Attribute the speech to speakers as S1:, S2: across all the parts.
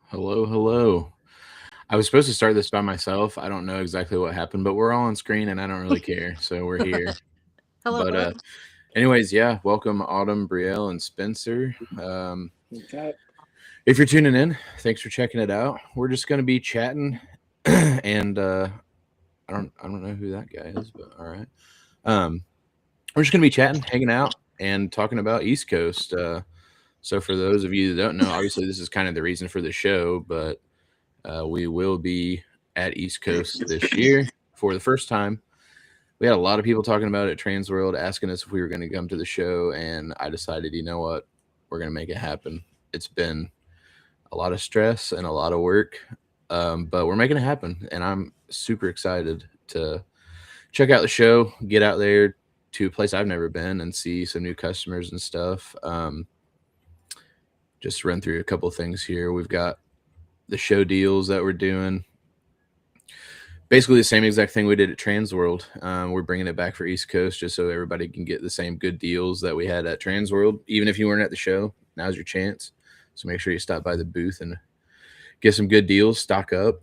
S1: Hello, hello. I was supposed to start this by myself. I don't know exactly what happened, but we're all on screen and I don't really care. So we're here.
S2: Hello.
S1: But anyways, yeah, welcome Autumn, Brielle, and Spencer.
S3: What's up?
S1: If you're tuning in, thanks for checking it out. We're just gonna be chatting and I don't know who that guy is, but all right. Um we're just gonna be chatting, hanging out, and talking about East Coast. So for those of you that don't know, obviously this is kind of the reason for the show, but we will be at East Coast this year for the first time. We had a lot of people talking about it at Transworld, asking us if we were going to come to the show, and I decided, you know what, we're going to make it happen. It's been a lot of stress and a lot of work, but we're making it happen, and I'm super excited to check out the show, get out there to a place I've never been, and see some new customers and stuff. Just run through a couple of things here. We've got the show deals that we're doing. Basically, the same exact thing we did at Transworld. We're bringing it back for East Coast just so everybody can get the same good deals that we had at Transworld. Even if you weren't at the show, now's your chance. So make sure you stop by the booth and get some good deals, stock up.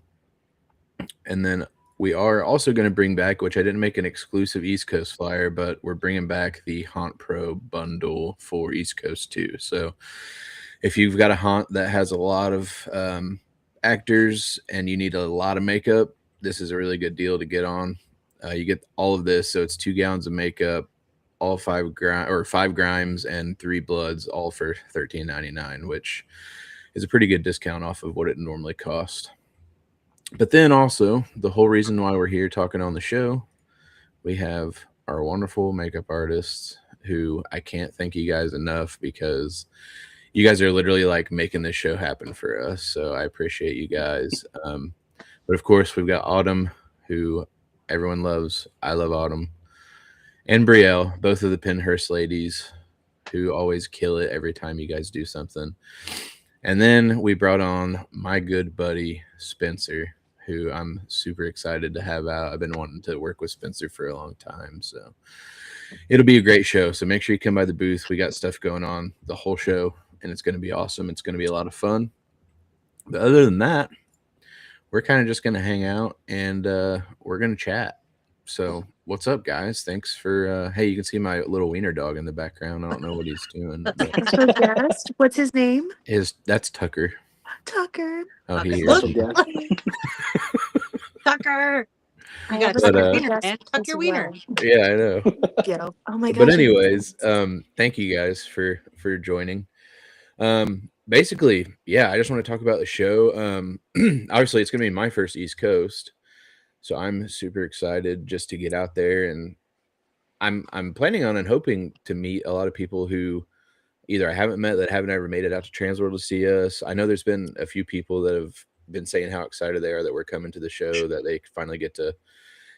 S1: And then we are also going to bring back, which I didn't make an exclusive East Coast flyer, but we're bringing back the Haunt Pro bundle for East Coast too. So if you've got a haunt that has a lot of actors and you need a lot of makeup, this is a really good deal to get on. You get all of this, so it's 2 gallons of makeup, all five grimes and 3 bloods, all for $13.99, which is a pretty good discount off of what it normally costs. But then also the whole reason why we're here talking on the show, we have our wonderful makeup artists who I can't thank you guys enough because you guys are literally like making this show happen for us. So I appreciate you guys. But of course, we've got Autumn, who everyone loves. I love Autumn. And Brielle, both of the Pinhurst ladies, who always kill it every time you guys do something. And then we brought on my good buddy, Spencer, who I'm super excited to have out. I've been wanting to work with Spencer for a long time. So it'll be a great show. So make sure you come by the booth. We got stuff going on the whole show, and it's going to be awesome. It's going to be a lot of fun. But other than that, we're kind of just going to hang out and we're going to chat. So, what's up, guys? Thanks for. Hey, you can see my little wiener dog in the background. I don't know what he's doing.
S2: Special guest. What's his name?
S1: That's Tucker.
S2: Tucker.
S1: Oh,
S2: Okay.
S1: he
S3: Special
S1: hears
S3: guest.
S2: Tucker.
S4: I
S2: You got
S4: have a
S1: But,
S2: Tucker
S4: special
S2: Wiener,
S4: guest
S2: man. Tuck
S4: as
S2: your wiener.
S4: well.
S1: Yeah, I know.
S2: Yo. Oh my gosh.
S1: But anyways, thank you guys for joining. Basically, yeah, I just want to talk about the show. Obviously, it's gonna be my first East Coast, so I'm super excited just to get out there, and I'm planning on and hoping to meet a lot of people who either I haven't met that haven't ever made it out to Transworld to see us. I know there's been a few people that have been saying how excited they are that we're coming to the show, that they finally get to,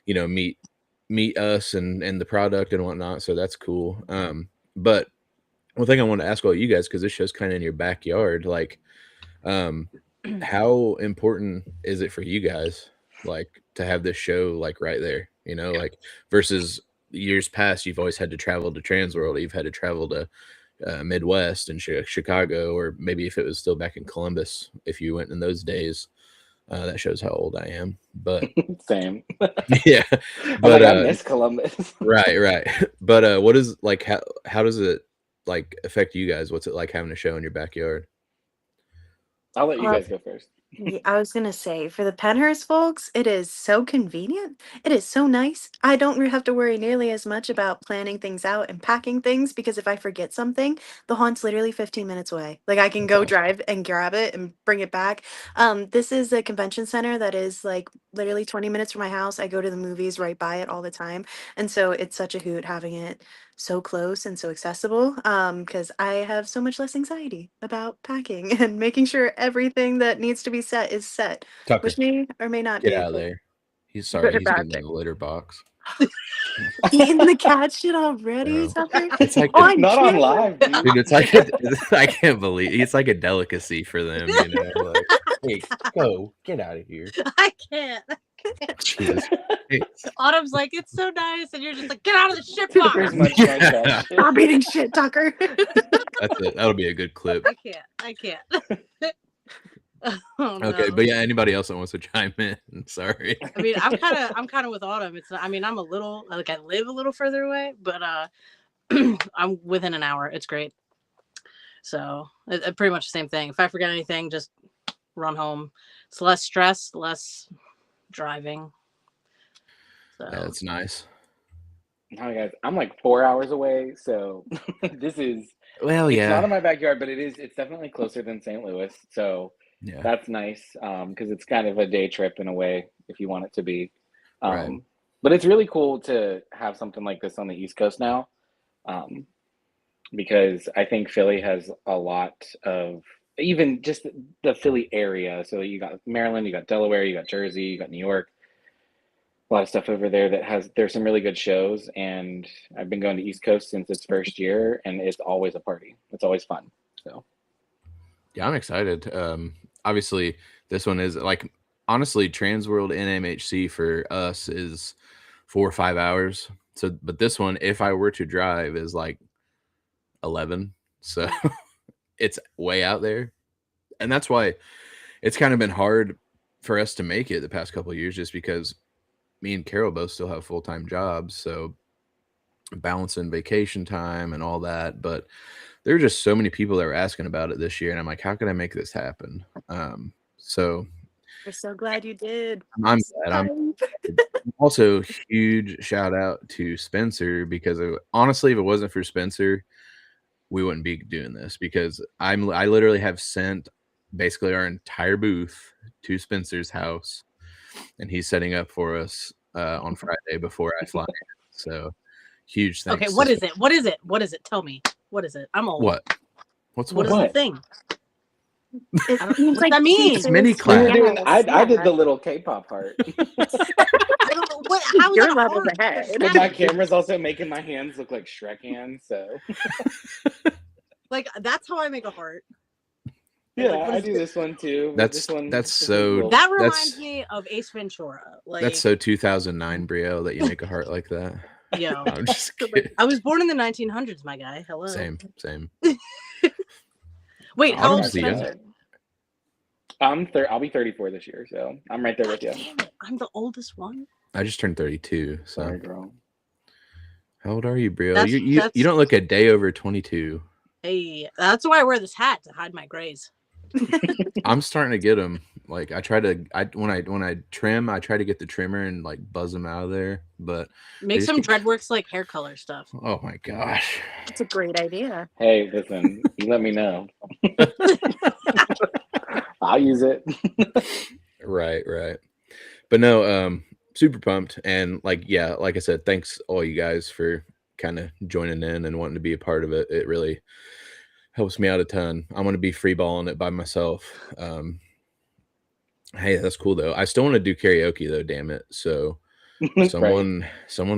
S1: meet us and the product and whatnot. So that's cool. But one thing I want to ask all you guys, because this show's kind of in your backyard, like, how important is it for you guys, like, to have this show like right there? Like versus years past, you've always had to travel to Transworld, you've had to travel to Midwest and Chicago, or maybe if it was still back in Columbus, if you went in those days. That shows how old I am, but
S3: Same.
S1: yeah,
S3: I'm
S1: but
S3: like, I miss Columbus.
S1: right. But what is like how does it like affect you guys? What's it like having a show in your backyard?
S3: I'll let you
S2: Well,
S3: guys go first.
S2: I was gonna say, for the Penhurst folks, it is so convenient. It is so nice. I don't have to worry nearly as much about planning things out and packing things because if I forget something, the haunt's literally 15 minutes away. Like I can go drive and grab it and bring it back. This is a convention center that is like literally 20 minutes from my house. I go to the movies right by it all the time, and so it's such a hoot having it so close and so accessible because I have so much less anxiety about packing and making sure everything that needs to be set is set,
S1: Tucker,
S2: which may or may not
S1: get
S2: be
S1: out of
S2: a
S1: there. He's
S2: good
S1: sorry.
S2: or
S1: He's
S2: bad
S1: getting in
S2: thing.
S1: the litter box.
S2: Eating the cat shit already,
S1: Bro.
S2: Tucker?
S1: It's like
S2: On
S3: Not on
S2: camera?
S3: live, dude.
S1: dude, it's like I can't believe it's like a delicacy for them. Like, hey, go get out of here.
S4: I can't.
S1: Jesus.
S4: Autumn's like, it's so nice, and you're just like, get out of the shit
S3: Pretty
S4: box.
S3: much like that shit.
S2: Stop eating shit, Tucker.
S1: That'll be a good clip.
S4: I can't. Oh,
S1: Okay,
S4: no.
S1: but yeah, anybody else that wants to chime in? Sorry.
S4: I mean, I'm kind of with Autumn. It's I mean, I'm a little like I live a little further away, but I'm within an hour. It's great. So pretty much the same thing. If I forget anything, just run home. It's less stress, less driving. So
S1: Yeah, that's nice.
S3: Hi guys, I'm like 4 hours away, so this is
S1: Well,
S3: it's not
S1: yeah,
S3: in my backyard, but it's definitely closer than St. Louis. So
S1: yeah,
S3: that's nice because it's kind of a day trip in a way if you want it to be.
S1: right.
S3: But it's really cool to have something like this on the East Coast now um, because I think Philly has a lot of even just the Philly area. So you got Maryland, you got Delaware, you got Jersey, you got New York. A lot of stuff over there that there's some really good shows, and I've been going to East Coast since its first year, and it's always a party. It's always fun. So
S1: Yeah, I'm excited. Obviously, this one is like honestly, Transworld and MHC for us is 4 or 5 hours. So, but this one, if I were to drive, is like 11. So it's way out there, and that's why it's kind of been hard for us to make it the past couple of years, just because me and Carol both still have full-time jobs, so balancing vacation time and all that. But there are just so many people that were asking about it this year, and I'm like, how can I make this happen? So
S2: We're so glad you did.
S1: I'm glad. I'm also huge shout out to Spencer, because honestly, if it wasn't for Spencer, we wouldn't be doing this, because I literally have sent basically our entire booth to Spencer's house, and he's setting up for us on Friday before I fly in. So huge thanks.
S4: okay,
S1: to
S4: what is it? What is it? What is it? Tell me. What is it? I'm old.
S1: What? What's
S4: What is
S3: What?
S4: the thing?
S2: It
S4: I don't-
S2: seems
S4: what's
S2: like
S4: that mean?
S2: pieces.
S1: mini
S3: We
S1: class.
S3: were doing.
S2: Yes,
S3: I did
S2: yeah.
S3: the little K-pop part,
S4: I don't know what. How is
S2: Your
S4: that
S2: levels
S4: hard?
S2: ahead.
S3: but my camera's also making my hands look like Shrek hands. So
S4: Like that's how I make a heart.
S3: yeah,
S4: Like, what
S3: I
S4: is
S3: do
S4: it?
S3: this one too.
S1: That's
S3: This one.
S1: that's
S3: This is
S1: so
S3: little-
S4: That
S1: that's
S4: reminds me of Ace Ventura. Like,
S1: that's so 2009, Brielle, that you make a heart like that.
S4: yo,
S1: I'm just kidding.
S4: I was born in the 1900s, my guy. Hello.
S1: Same.
S4: Wait, how old is
S1: Obviously, yeah.
S4: Spencer?
S3: I'll be 34 this year, so I'm right there with you.
S4: Damn it, I'm the oldest one.
S1: I just turned 32. So
S3: Sorry, girl.
S1: how old are you, Brielle?
S4: That's-
S1: You
S4: that's-
S1: don't look a day over 22.
S4: Hey, that's why I wear this hat to hide my grays.
S1: I'm starting to get them. Like when I trim, I try to get the trimmer and like buzz them out of there. But
S4: Make
S1: just
S4: some
S1: keep-
S4: Dreadworks like hair color stuff.
S1: oh my gosh.
S2: It's a great idea.
S3: Hey, listen, you let me know. I'll use it.
S1: Right. But no, super pumped. And like I said, thanks all you guys for kind of joining in and wanting to be a part of it. It really helps me out a ton. I'm going to be freeballing it by myself. Hey, that's cool though. I still want to do karaoke though, damn it. So someone's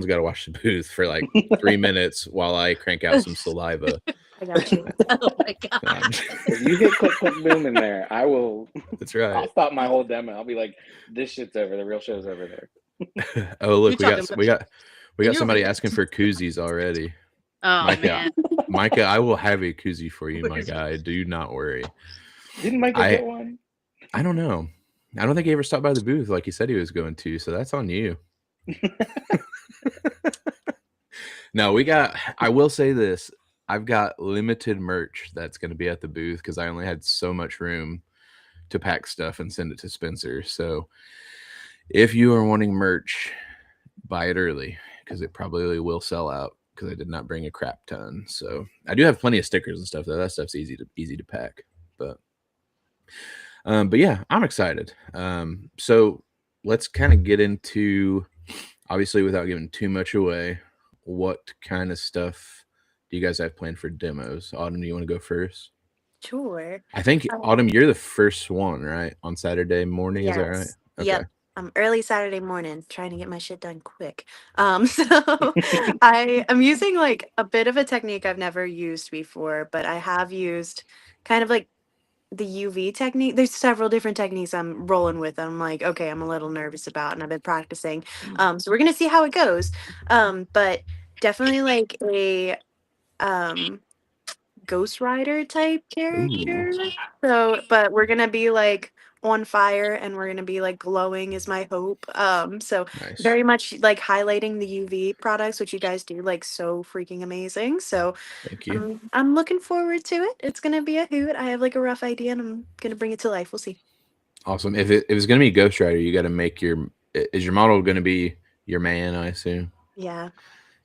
S1: got to watch the booth for like 3 minutes while I crank out some saliva.
S2: I got you.
S4: Oh my god.
S3: If you hit click click boom in there, I will.
S1: That's right.
S3: I'll stop my whole demo. I'll be like, "This shit's over. The real show's over there."
S1: Oh look,
S4: You're
S1: we got
S4: You're
S1: somebody
S4: right.
S1: asking for koozies already.
S4: Oh
S1: Micah,
S4: man.
S1: Micah, I will have a koozie for you, my guy. Do not worry.
S3: Didn't Michael get one?
S1: I don't know. I don't think he ever stopped by the booth like he said he was going to, so that's on you. No, I will say this. I've got limited merch that's going to be at the booth because I only had so much room to pack stuff and send it to Spencer. So if you are wanting merch, buy it early because it probably will sell out because I did not bring a crap ton. So I do have plenty of stickers and stuff though. That stuff's easy to pack. But yeah, I'm excited. So let's kind of get into, obviously without giving too much away, what kind of stuff do you guys have planned for demos? Autumn, do you want to go first?
S2: Sure.
S1: I think Autumn, you're the first one, right? On Saturday morning,
S2: Yes.
S1: is that right? Okay.
S2: Yep. Early Saturday morning, trying to get my shit done quick. So I'm using like a bit of a technique I've never used before, but I have used kind of like the UV technique. There's several different techniques I'm rolling with. I'm like, okay, I'm a little nervous about, and I've been practicing. So we're gonna see how it goes. But definitely like a Ghost Rider type character. So, but we're gonna be like on fire and we're gonna be like glowing is my hope. So
S1: Nice.
S2: very much like highlighting the UV products, which you guys do like so freaking amazing. So
S1: Thank you.
S2: I'm looking forward to it. It's gonna be a hoot. I have like a rough idea and I'm gonna bring it to life. We'll see.
S1: Awesome. If it was going to be Ghost Rider, you got to make is your model going to be your man, I assume?
S2: Yeah.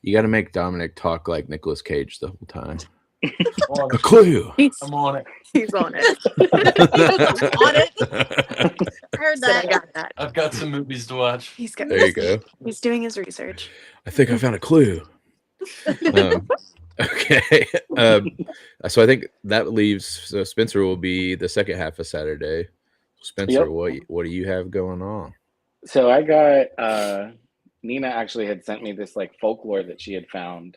S1: You got to make Dominic talk like Nicolas Cage the whole time.
S5: On
S1: A
S5: it.
S1: clue.
S5: I'm on it.
S2: He's on it.
S4: On it. I heard
S2: Said I
S4: that.
S2: got that.
S5: I've got some movies to watch.
S2: He's got.
S1: There you go.
S2: He's doing his research.
S1: I think I found a clue. Okay. So I think that leaves. So Spencer will be the second half of Saturday. Spencer,
S3: Yep.
S1: what do you have going on?
S3: So I got Nina actually had sent me this like folklore that she had found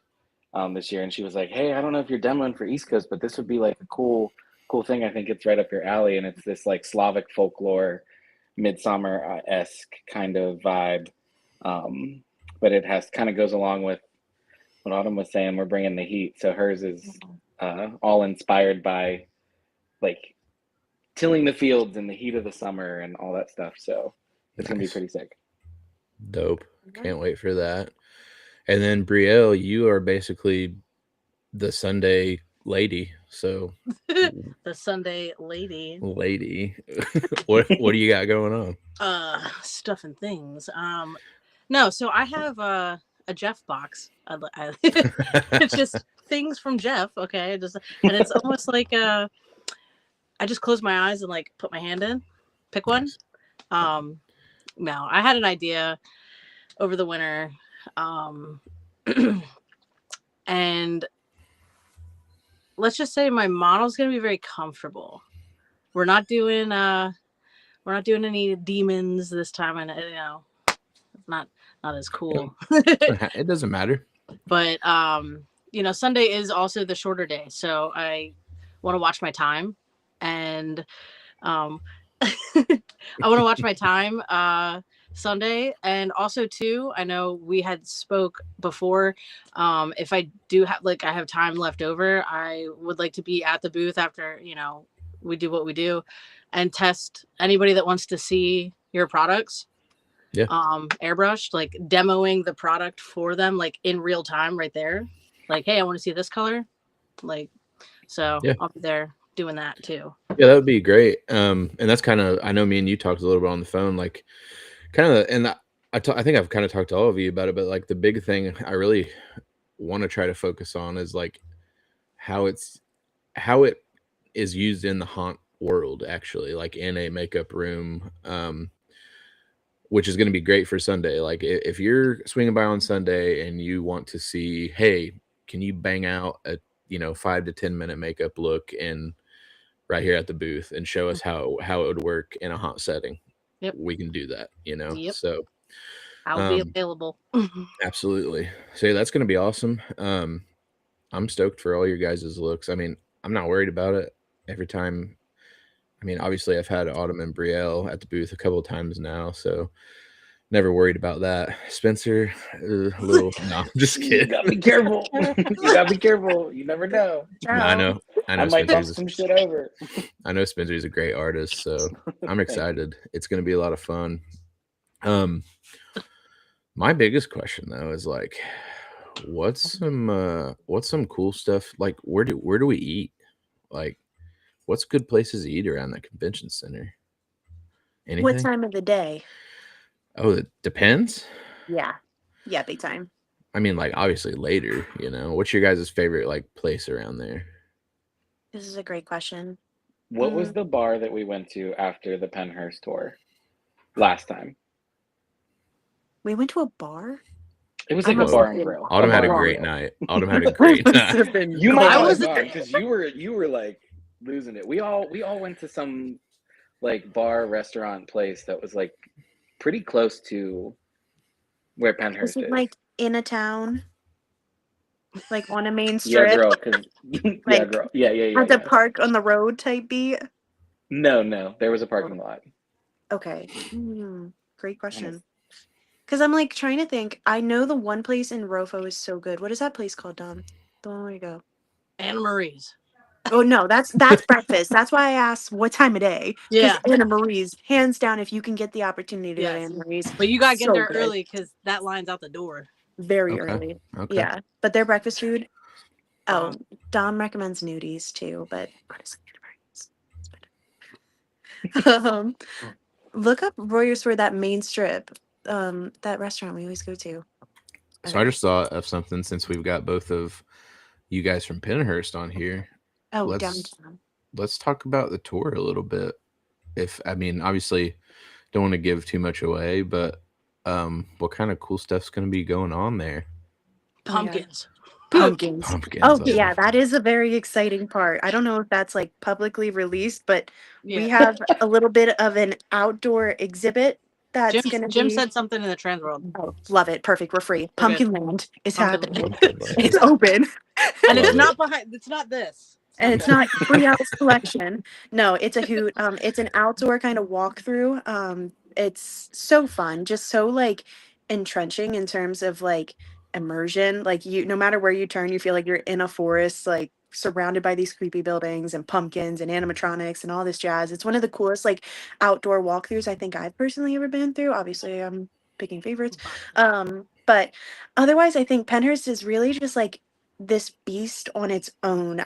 S3: this year, and she was like, "Hey, I don't know if you're demoing for East Coast, but this would be like a cool thing. I think it's right up your alley." And it's this like Slavic folklore, midsummer esque kind of vibe, but it has kind of goes along with what Autumn was saying. We're bringing the heat, so hers is all inspired by like tilling the fields in the heat of the summer and all that stuff. So it's gonna be
S1: Nice.
S3: pretty sick.
S1: Dope. Can't wait for that. And then Brielle, you are basically the Sunday lady. So
S4: The Sunday lady.
S1: what do you got going on?
S4: Stuff and things. No, so I have a Jeff box. It's just things from Jeff. Okay, and it's almost like I just close my eyes and like put my hand in, pick one. No, I had an idea over the winter, and let's just say my model's gonna be very comfortable. We're not doing any demons this time, and it's not as cool.
S1: It doesn't matter.
S4: But Sunday is also the shorter day, so I want to watch my time, and I want to watch my time Sunday, and also too, I know we had spoke before. If I do have I have time left over, I would like to be at the booth after we do what we do, and test anybody that wants to see your products.
S1: Yeah.
S4: Airbrushed, like demoing the product for them, like in real time, right there. Like, hey, I want to see this color. Like, so
S1: yeah.
S4: I'll be there doing that too.
S1: Yeah, that would be great. And that's kind of, I know me and you talked a little bit on the phone, like kind of, and I think I've kind of talked to all of you about it, but like the big thing I really want to try to focus on is like how it is used in the haunt world, actually, like in a makeup room, which is going to be great for Sunday. Like if you're swinging by on Sunday and you want to see, hey, can you bang out a 5 to 10 minute makeup look in right here at the booth and show us how it would work in a haunt setting?
S4: Yep.
S1: We can do that,
S4: Yep.
S1: So
S4: I'll be available.
S1: Absolutely. So that's going to be awesome. I'm stoked for all your guys' looks. I mean, I'm not worried about it every time. I mean, obviously I've had Autumn and Brielle at the booth a couple of times now, so never worried about that. Spencer, a little, no, I'm just kidding.
S3: You gotta be careful. You gotta be careful. You never know.
S1: No, I know.
S3: I might bump some shit over.
S1: I know Spencer's a great artist, so I'm excited. It's going to be a lot of fun. My biggest question though is like, what's some cool stuff? Like, where do we eat? Like, what's good places to eat around the convention center? Anything?
S2: What time of the day?
S1: Oh, it depends.
S2: Yeah, big time.
S1: I mean, like obviously later. What's your guys' favorite like place around there?
S2: This is a great question.
S3: What was the bar that we went to after the Pennhurst tour last time?
S2: We went to a bar?
S3: It was like a bar and grill.
S1: Autumn had a great night. Autumn had a great night.
S3: You might have gone because you were like losing it. We all went to some like bar restaurant place that was like pretty close to where Pennhurst is.
S2: Like in a town, like on a main strip.
S3: Yeah, girl. Yeah, girl. Yeah.
S2: At the park on the road type beat.
S3: No, there was a parking lot.
S2: Okay, great question. Because I'm like trying to think. I know the one place in Rofo is so good. What is that place called, Dom? The one where you go?
S4: Anna Marie's.
S2: Oh no, that's breakfast. That's why I asked what time of day. Because
S4: Yeah.
S2: Anna Marie's, hands down, if you can get the opportunity to go to
S4: Yes.
S2: Anna Marie's,
S4: But you gotta get
S2: so
S4: there
S2: good.
S4: early because that line's out the door.
S2: Very
S1: Okay.
S2: early.
S1: Okay.
S2: Yeah. But their breakfast food. Oh,
S4: Bomb.
S2: Dom recommends nudies too, but honestly, Anna Marie's. Look up Royers for that main strip. That restaurant we always go to.
S1: So I just thought of something since we've got both of you guys from Pennhurst on here.
S2: Oh,
S1: Let's
S2: downtown.
S1: let's talk about the tour a little bit. If I mean, obviously, don't want to give too much away, but what kind of cool stuff's going to be going on there?
S4: Pumpkins.
S2: Pumpkins.
S1: Pumpkins.
S2: Oh, yeah, that is a very exciting part. I don't know if that's like publicly released, but we
S4: Yeah.
S2: have a little bit of an outdoor exhibit that's going to
S4: Jim
S2: be.
S4: said something in the trans world.
S2: Oh, love it. Perfect. We're free.
S4: We're good.
S2: Pumpkin Land is
S4: Pumpkin
S2: happening.
S1: Pumpkin Land.
S2: It's open.
S4: And it's
S1: Love
S4: not
S1: it.
S4: behind. It's not this.
S2: And it's not Free House Collection. No, it's a hoot. It's an outdoor kind of walkthrough. It's so fun, just so like entrenching in terms of like immersion. Like you, no matter where you turn, you feel like you're in a forest, like surrounded by these creepy buildings and pumpkins and animatronics and all this jazz. It's one of the coolest like outdoor walkthroughs I think I've personally ever been through. Obviously, I'm picking favorites. But otherwise, I think Pennhurst is really just like this beast on its own.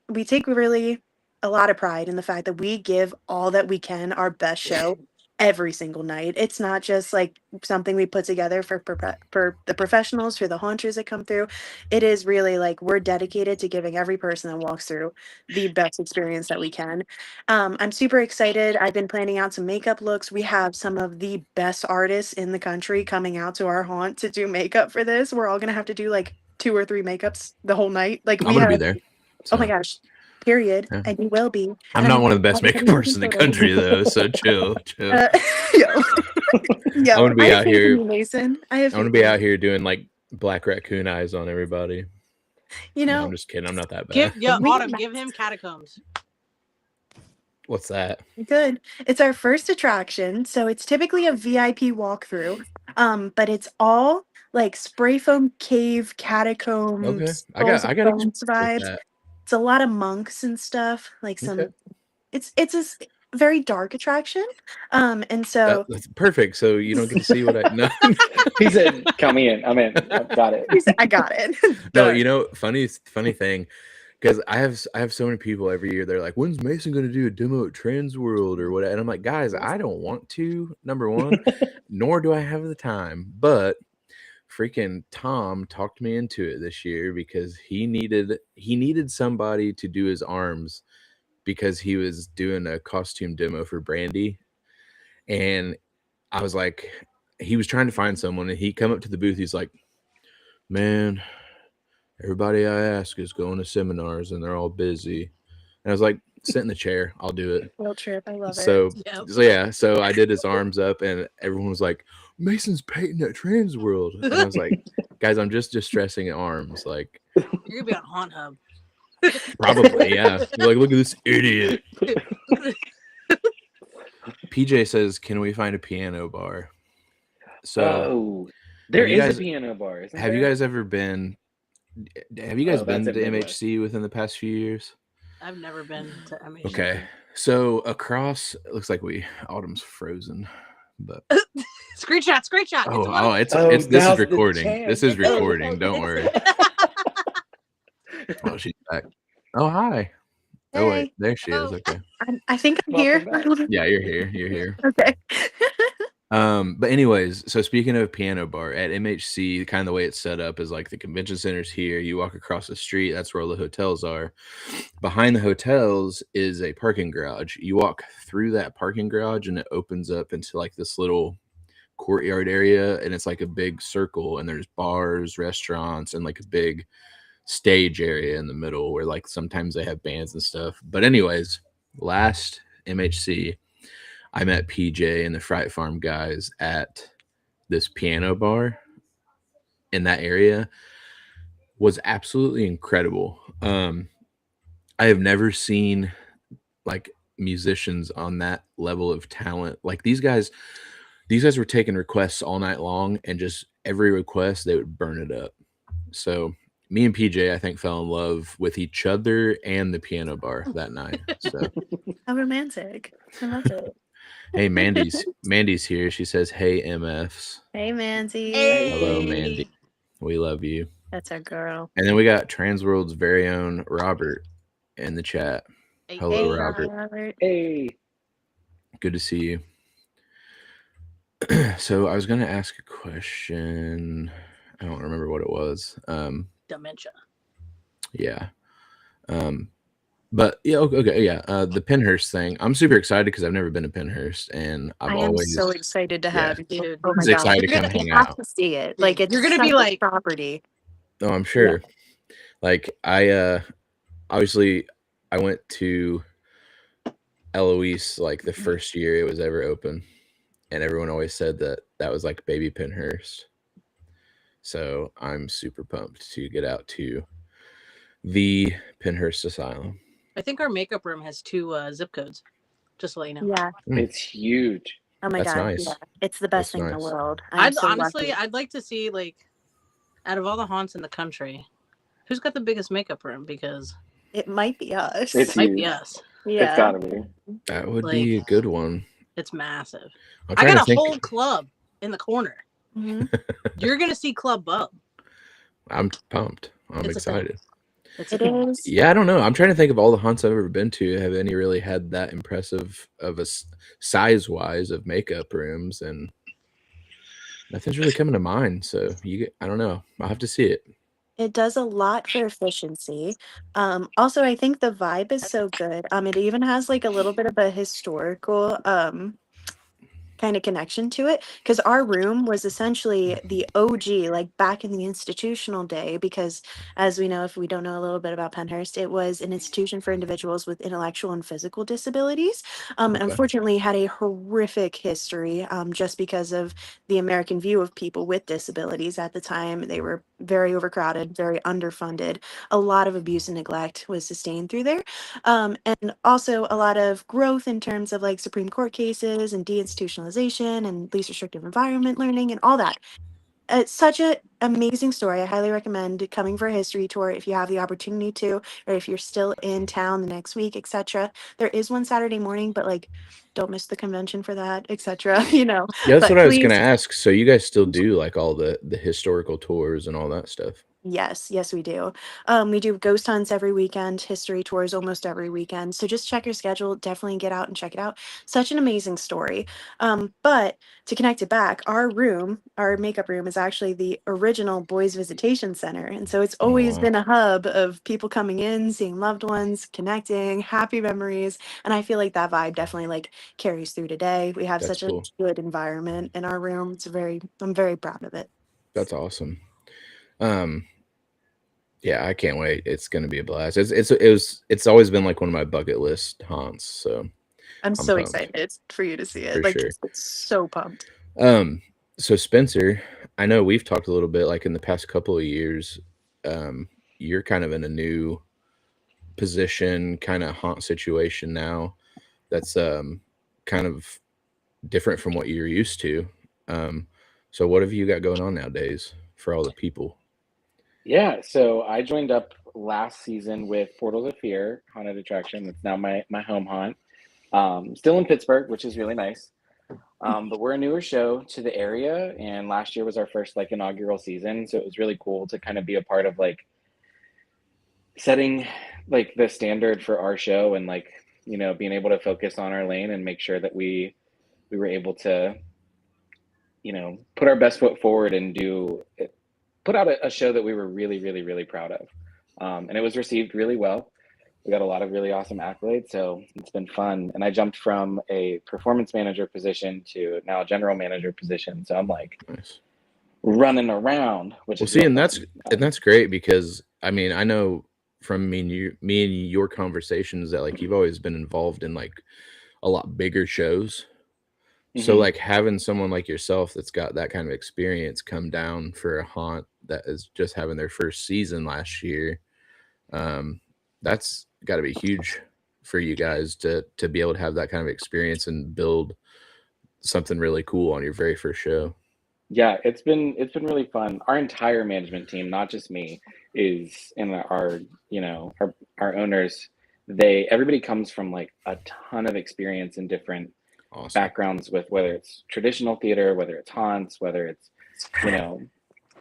S2: We take really a lot of pride in the fact that we give all that we can, our best show every single night. It's not just like something we put together for the professionals, for the haunters that come through. It is really like we're dedicated to giving every person that walks through the best experience that we can. I'm super excited. I've been planning out some makeup looks. We have some of the best artists in the country coming out to our haunt to do makeup for this. We're all gonna have to do like 2 or 3 makeups the whole night. Like
S1: I'm
S2: we
S1: going to be
S2: have.
S1: there.
S2: Oh my
S1: So,
S2: gosh. Period.
S1: yeah.
S2: And you will be.
S1: I'm
S2: And
S1: not one of the best
S2: I'm
S1: makeup artists in the country, though. So chill.
S2: Yo.
S1: I'm going to be out here.
S2: Mason.
S1: I'm going to be out here doing like black raccoon eyes on everybody.
S2: You
S1: No,
S2: know,
S1: I'm just kidding. I'm not that bad.
S4: Autumn, give him catacombs.
S1: What's that?
S2: good. It's our first attraction, so it's typically a VIP walkthrough. But it's all like spray foam cave catacombs.
S1: Okay, I got
S2: vibes.
S1: that.
S2: It's a lot of monks and stuff. Like some.
S1: Okay.
S2: It's a very dark attraction. And so
S1: That's perfect. So you don't get to see what I know.
S3: He said, "Count me in. I'm in. Got it."
S2: I got it.
S1: No,
S2: Done.
S1: you know, funny thing, because I have so many people every year. They're like, "When's Mason going to do a demo at Trans World or what?" And I'm like, guys, I don't want to. Number one, nor do I have the time. But freaking Tom talked me into it this year because he needed somebody to do his arms because he was doing a costume demo for Brandy, and I was like, he was trying to find someone, and he come up to the booth. He's like, "Man, everybody I ask is going to seminars and they're all busy." And I was like, "Sit in the chair. I'll do it."
S2: Field trip. I love it.
S1: So
S4: Yep.
S1: so I did his arms up, and everyone was like, "Mason's painting at Trans World." And I was like, "Guys, I'm just distressing arms. Like,
S4: You're gonna be on Haunt Hub.
S1: probably, yeah." You're like, "Look at this idiot." PJ says, "Can we find a piano bar?" So
S3: there
S1: you
S3: is
S1: guys-
S3: a piano bar. Isn't
S1: have you
S3: there?
S1: guys ever been? Have you guys
S3: Oh,
S1: been
S3: that's
S1: to
S3: in Midwest.
S1: MHC within the past few years?
S4: I've never been to MHC.
S1: Okay, so across, it looks like Autumn's frozen, but
S4: Screenshot.
S1: it's this is
S3: now's the
S1: recording.
S3: chance.
S1: This is
S3: Oh,
S1: recording. Don't worry. Oh, she's back. Oh, hi. Oh wait,
S2: Hey.
S1: there she is. Okay.
S2: I think I'm here.
S3: Welcome back.
S1: Yeah, you're here. You're here.
S2: Okay.
S1: But anyways, so speaking of piano bar at MHC, kind of the way it's set up is like the convention center's here. You walk across the street, that's where all the hotels are. Behind the hotels is a parking garage. You walk through that parking garage and it opens up into like this little courtyard area, and it's like a big circle, and there's bars, restaurants, and like a big stage area in the middle where like sometimes they have bands and stuff. But anyways, last MHC, I met PJ and the Fright Farm guys at this piano bar in that area. Was absolutely incredible. I have never seen like musicians on that level of talent. Like these guys were taking requests all night long, and just every request they would burn it up. So me and PJ, I think, fell in love with each other and the piano bar that night. So,
S2: How romantic. I love it.
S1: hey, Mandy's here. She says, "Hey, MFs."
S2: Hey, Mandy.
S1: Hello, Mandy.
S4: Hey.
S1: We love you.
S2: That's our girl.
S1: And then we got Transworld's very own Robert in the chat.
S4: Hey,
S1: Hello,
S4: hey.
S1: Robert.
S3: Hey.
S1: Good to see you. So I was going to ask a question. I don't remember what it was.
S4: Dementia.
S1: Yeah. But yeah, okay, yeah. The Pennhurst thing. I'm super excited because I've never been to Pennhurst, and
S2: I
S1: I've
S2: am
S1: always
S2: so excited to have you.
S4: Dude.
S2: Oh my
S1: was
S2: god.
S1: excited to
S4: You're
S1: come
S4: gonna-
S1: hang
S2: You have
S1: out.
S2: to see it.
S4: Dude,
S2: Like it's
S4: you're gonna
S2: such
S4: be
S2: a
S4: like,
S2: property.
S1: Oh, I'm sure. Like I obviously I went to Eloise like the first year it was ever open, and everyone always said that that was like baby Pennhurst. So I'm super pumped to get out to the Pennhurst Asylum.
S4: I think our makeup room has 2 zip codes. Just to let you know.
S2: Yeah.
S3: It's huge.
S2: Oh my
S1: That's
S2: god.
S1: nice.
S2: Yeah. It's the best
S1: That's
S2: thing in the
S1: nice.
S2: world. I'm so
S4: Honestly,
S2: lucky.
S4: I'd like to see, like, out of all the haunts in the country, who's got the biggest makeup room? Because
S2: It might be us.
S3: It's
S4: it might be
S3: huge.
S4: us.
S2: Yeah.
S3: It's gotta be.
S1: That would
S4: Like,
S1: be a good one.
S4: It's massive.
S1: I'm
S4: I
S1: trying
S4: got
S1: to
S4: a
S1: think.
S4: whole club in the corner.
S2: Mhm.
S4: You're gonna see Club Bub.
S1: I'm pumped. I'm
S4: It's a thing.
S1: excited.
S4: It's a
S2: It
S4: thing.
S2: is.
S1: Yeah, I don't know. I'm trying to think of all the hunts I've ever been to. Have any really had that impressive of a size wise of makeup rooms? And nothing's really coming to mind. So I don't know. I'll have to see it.
S2: It does a lot for efficiency. Also, I think the vibe is so good. It even has like a little bit of a historical kind of connection to it because our room was essentially the OG, like back in the institutional day. Because, as we know, if we don't know a little bit about Pennhurst, it was an institution for individuals with intellectual and physical disabilities.
S1: Okay.
S2: Unfortunately, had a horrific history just because of the American view of people with disabilities at the time. They were very overcrowded, very underfunded. A lot of abuse and neglect was sustained through there. And also a lot of growth in terms of like Supreme Court cases and deinstitutionalization and least restrictive environment learning and all that. It's such an amazing story. I highly recommend coming for a history tour if you have the opportunity to, or if you're still in town the next week, etc. There is one Saturday morning, but like, don't miss the convention for that, etc.
S1: Yeah, that's
S2: But
S1: what I was gonna
S2: please,
S1: ask. So you guys still do like all the historical tours and all that stuff?
S2: yes, we do. We do ghost hunts every weekend, history tours almost every weekend. So just check your schedule. Definitely get out and check it out. Such an amazing story. But to connect it back, our makeup room, is actually the original Boys Visitation Center. And so it's always
S1: Aw.
S2: been a hub of people coming in, seeing loved ones, connecting, happy memories. And I feel like that vibe definitely like carries through today. We have
S1: That's
S2: such a
S1: cool.
S2: good environment in our room. I'm very proud of it.
S1: That's awesome. Yeah, I can't wait. It's gonna be a blast. It's always been like one of my bucket list haunts. So
S2: I'm so
S1: pumped.
S2: excited for you to see it.
S1: For
S2: Like,
S1: sure.
S2: just so pumped.
S1: So Spencer, I know we've talked a little bit like in the past couple of years. You're kind of in a new position, kind of haunt situation now. That's kind of different from what you're used to. So what have you got going on nowadays for all the people?
S3: Yeah, so I joined up last season with Portals of Fear haunted attraction. It's now my home haunt. Still in Pittsburgh, which is really nice. But we're a newer show to the area, and last year was our first like inaugural season, so it was really cool to kind of be a part of like setting like the standard for our show and like being able to focus on our lane and make sure that we were able to put our best foot forward and put out a show that we were really, really, really proud of. And it was received really well. We got a lot of really awesome accolades, so it's been fun. And I jumped from a performance manager position to now a general manager position. So I'm like
S1: Nice.
S3: running around, which
S1: Well,
S3: is
S1: see,
S3: real
S1: and
S3: fun.
S1: that's great because I mean I know from me and your conversations that like you've always been involved in like a lot bigger shows. So
S3: Mhm.
S1: like having someone like yourself that's got that kind of experience come down for a haunt that is just having their first season last year, that's got to be huge for you guys to be able to have that kind of experience and build something really cool on your very first show.
S3: Yeah, it's been really fun. Our entire management team, not just me, is, and our, you know, our owners, everybody comes from like a ton of experience in different
S1: Awesome.
S3: backgrounds, with whether it's traditional theater, whether it's haunts, whether it's, you know,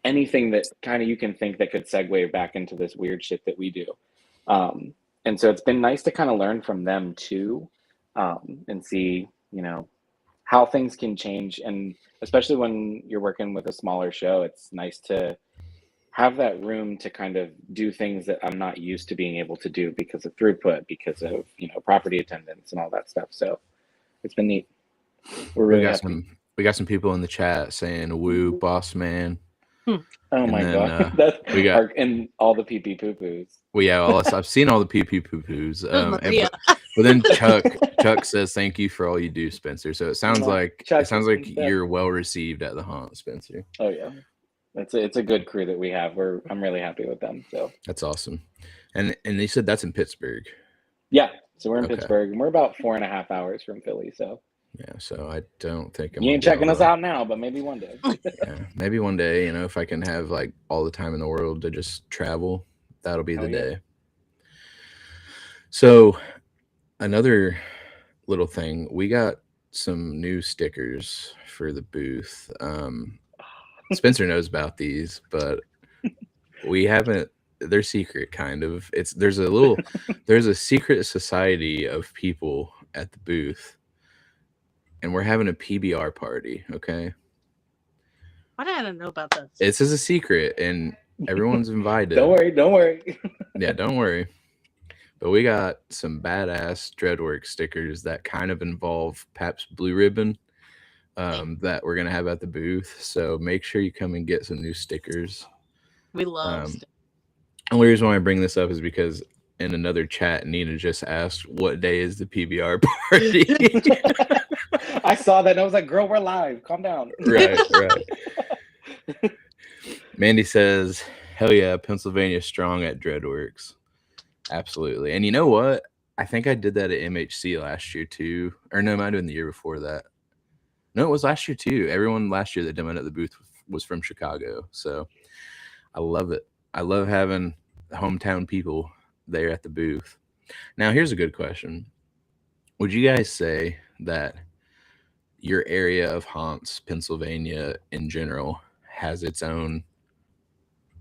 S3: anything that kind of you can think that could segue back into this weird shit that we do. And so it's been nice to kind of learn from them too, and see, you know, how things can change. And especially when you're working with a smaller show, it's nice to have that room to kind of do things that I'm not used to being able to do because of throughput, because of, you know, property attendance and all that stuff. So it's been neat. We're really happy.
S1: We got some people in the chat saying "Woo, boss man."
S3: Oh
S1: And
S3: my
S1: then,
S3: god, that's
S1: we got
S3: and all the pee pee poo poos.
S1: well, yeah, I've seen all the pee pee poo poos.
S4: Maria.
S1: But then Chuck says thank you for all you do, Spencer. So it sounds like
S3: Chuck,
S1: you're well received at the haunt, Spencer.
S3: Oh yeah, it's a good crew that we have. I'm really happy with them. So
S1: That's awesome. And they said that's in Pittsburgh.
S3: yeah, so we're in
S1: Okay.
S3: Pittsburgh, and we're about 4.5 hours from Philly. So
S1: Yeah, so I don't think
S3: you ain't checking us out now, but maybe one day.
S1: Yeah, maybe one day, you know, if I can have like all the time in the world to just travel, that'll be the
S3: Oh, yeah.
S1: day. So another little thing, we got some new stickers for the booth. Spencer knows about these, but we haven't. They're secret, kind of. There's a secret society of people at the booth, and we're having a PBR party. Okay,
S4: Why did I not know about this?
S1: this is a secret, and everyone's invited.
S3: Don't worry.
S1: Yeah, don't worry. But we got some badass Dreadworks stickers that kind of involve Pabst Blue Ribbon that we're going to have at the booth. So make sure you come and get some new stickers.
S4: We love
S1: The only reason why I bring this up is because in another chat, Nina just asked, what day is the PBR party?
S3: I saw that and I was like, girl, we're live. Calm down.
S1: Right. Mandy says, hell yeah, Pennsylvania strong at Dreadworks. Absolutely. And you know what? I think I did that at MHC last year too. Or no, it might have been the year before that. No, it was last year too. Everyone last year that demoed at the booth was from Chicago. So I love it. I love having hometown people there at the booth. Now, here's a good question. Would you guys say that your area of haunts, Pennsylvania in general, has its own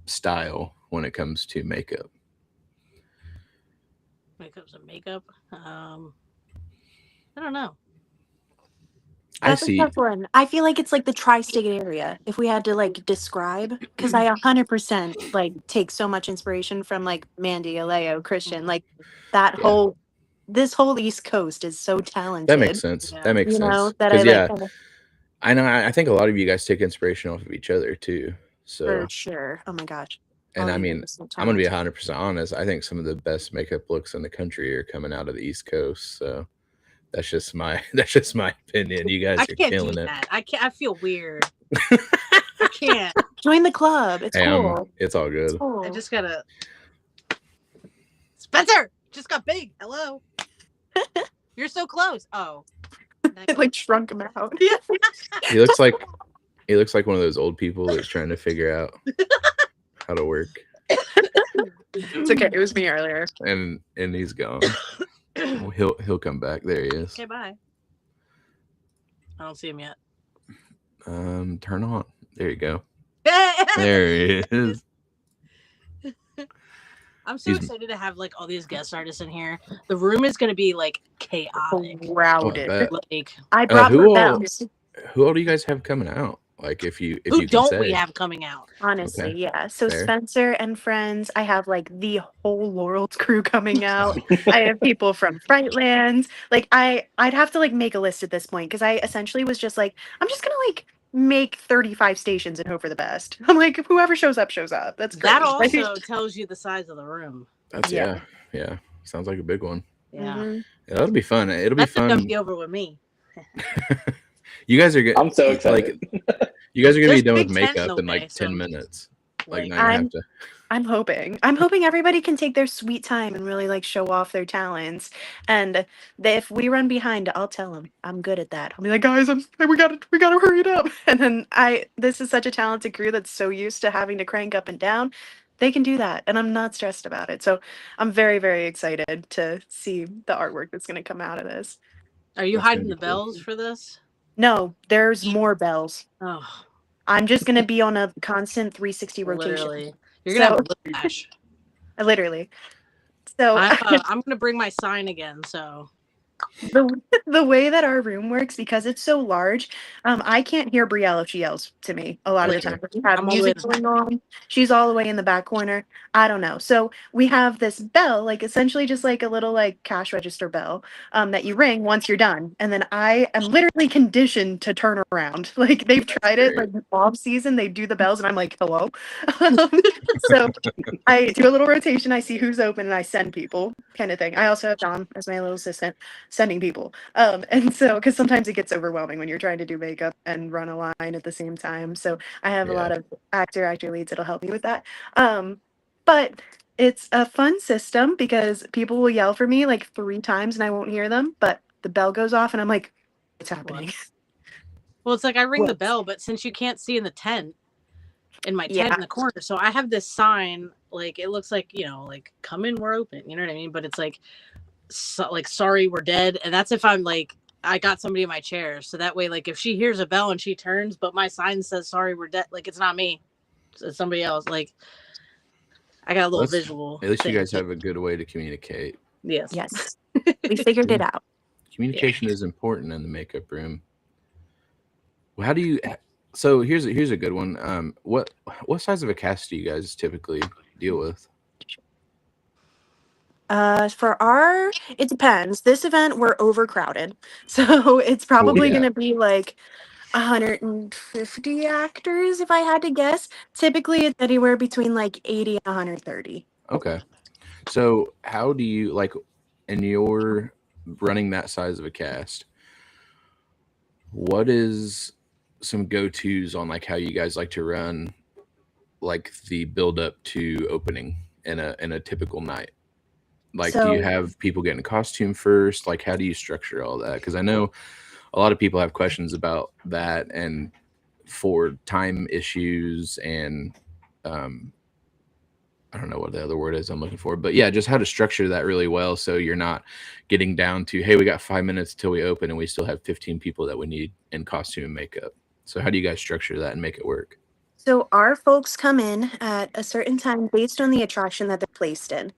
S1: style when it comes to makeup?
S4: when it comes to makeup. I don't know.
S2: That's a tough one. I feel like it's like the tri-state area. If we had to like describe, because I 100% like take so much inspiration from like Mandy, Aleo, Christian, like that whole, this whole East Coast is so talented.
S1: That makes sense.
S4: Yeah.
S1: That makes
S2: You know,
S1: sense.
S2: that
S1: 'Cause,
S2: I
S1: yeah,
S2: like
S1: I know. I think a lot of you guys take inspiration off of each other too. So,
S2: for sure. Oh my gosh.
S1: and
S2: All
S1: I
S2: you
S1: mean,
S2: guys are so
S1: I'm gonna be
S2: talented.
S1: 100% honest. I think some of the best makeup looks in the country are coming out of the East Coast. So that's just my opinion. You guys
S4: I
S1: are
S4: can't do
S1: killing it.
S4: that. I can't. I feel weird. I can't.
S2: Join the club. It's
S1: Hey,
S2: cool.
S1: it's all good.
S2: It's cool.
S4: I just gotta. Spencer just got big. Hello. You're so close. Oh.
S2: It like shrunk him out.
S1: He looks like one of those old people that's trying to figure out how to work.
S2: It's okay. It was me earlier.
S1: And he's gone. He'll come back. There he is.
S4: Okay, bye. I don't see him yet.
S1: Turn on. There you go. There he is.
S4: I'm so excited to have like all these guest artists in here. The room is gonna be like chaotic.
S2: Crowded.
S1: bet.
S4: Like
S2: I brought
S1: who all-
S2: bells.
S1: Who all do you guys have coming out? Like if you
S4: who
S1: can
S4: don't
S1: say.
S4: we have coming out?
S2: Honestly,
S1: Okay.
S2: yeah. So
S1: Fair.
S2: Spencer and friends, I have like the whole Laurel's crew coming out. I have people from Frightlands. Like I'd have to like make a list at this point because I essentially was just like, I'm just gonna like make 35 stations and hope for the best. I'm like, whoever shows up, shows up. That's great.
S4: That
S2: Like,
S4: also tells you the size of the room.
S1: That's
S2: Yeah.
S1: yeah. Sounds like a big one.
S4: Yeah.
S2: mhm.
S1: Yeah, that'll be fun. It'll be
S4: That's gonna
S1: fun.
S4: be over with me.
S1: You guys are good.
S3: I'm so excited.
S1: You guys are gonna be
S4: There's
S1: done with
S4: big tent
S1: makeup
S4: no
S1: in like
S4: way,
S1: 10
S4: so,
S1: minutes. Like
S4: Like,
S1: now you have to.
S2: I'm hoping everybody can take their sweet time and really like show off their talents. And if we run behind, I'll tell them I'm good at that. I'll be like, guys, we gotta hurry it up. And then this is such a talented crew that's so used to having to crank up and down. They can do that, and I'm not stressed about it. So I'm very, very excited to see the artwork that's going to come out of this.
S4: Are you
S1: That's gonna
S4: hiding
S1: be
S4: the
S1: cool.
S4: bells for this?
S2: No, there's more bells.
S4: Oh,
S2: I'm just going to be on a constant 360 rotation.
S4: literally. You're gonna have
S2: So
S4: a whiplash.
S2: literally. So
S4: I'm gonna bring my sign again. So
S2: the way that our room works, because it's so large, I can't hear Brielle if she yells to me a lot of the
S1: Okay.
S2: time. We have
S4: I'm all the way
S2: music
S4: in the
S2: going on. She's all the way in the back corner. I don't know. So we have this bell, like essentially just like a little like cash register bell, that you ring once you're done. And then I am literally conditioned to turn around. Like they've tried it,
S1: Great.
S2: like off season, they do the bells, and I'm like, hello. So I do a little rotation. I see who's open, and I send people, kind of thing. I also have Dom as my little assistant, sending people. And so, because sometimes it gets overwhelming when you're trying to do makeup and run a line at the same time. So I have a
S1: Yeah.
S2: lot of actor leads that'll help me with that. But it's a fun system because people will yell for me like 3 times and I won't hear them, but the bell goes off and I'm like, what's happening?
S4: well, it's like I ring the
S2: What?
S4: bell, but since you can't see in the tent, in my tent
S2: Yeah.
S4: in the corner, so I have this sign. Like it looks like like come in, we're open. You know what I mean? But it's like sorry, we're dead, and that's if I'm like I got somebody in my chair, so that way like if she hears a bell and she turns, but my sign says sorry, we're dead, like it's not me, it's somebody else. Like I got a little
S1: Well,
S4: visual
S1: at least you
S4: thing.
S1: guys have a good way to communicate.
S4: Yes.
S2: Yes. We figured it out.
S1: Communication is important in the makeup room. Well, how do you? So here's a good one. What size of a cast do you guys typically deal with?
S2: It depends. This event, we're overcrowded. So it's probably
S1: Yeah.
S2: going to be like 150 actors if I had to guess. Typically, it's anywhere between like 80 and 130.
S1: Okay. So how do you like, and you're running that size of a cast? What is some go-tos on like how you guys like to run like the build up to opening in a typical night? Like, do you
S2: So,
S1: have people get in costume first? Like, how do you structure all that? Because I know a lot of people have questions about that, and for time issues and I don't know what the other word is I'm looking for, but yeah, just how to structure that really well so you're not getting down to, hey, we got 5 minutes till we open and we still have 15 people that we need in costume and makeup. So how do you guys structure that and make it work?
S2: So our folks come in at a certain time based on the attraction that they're placed in.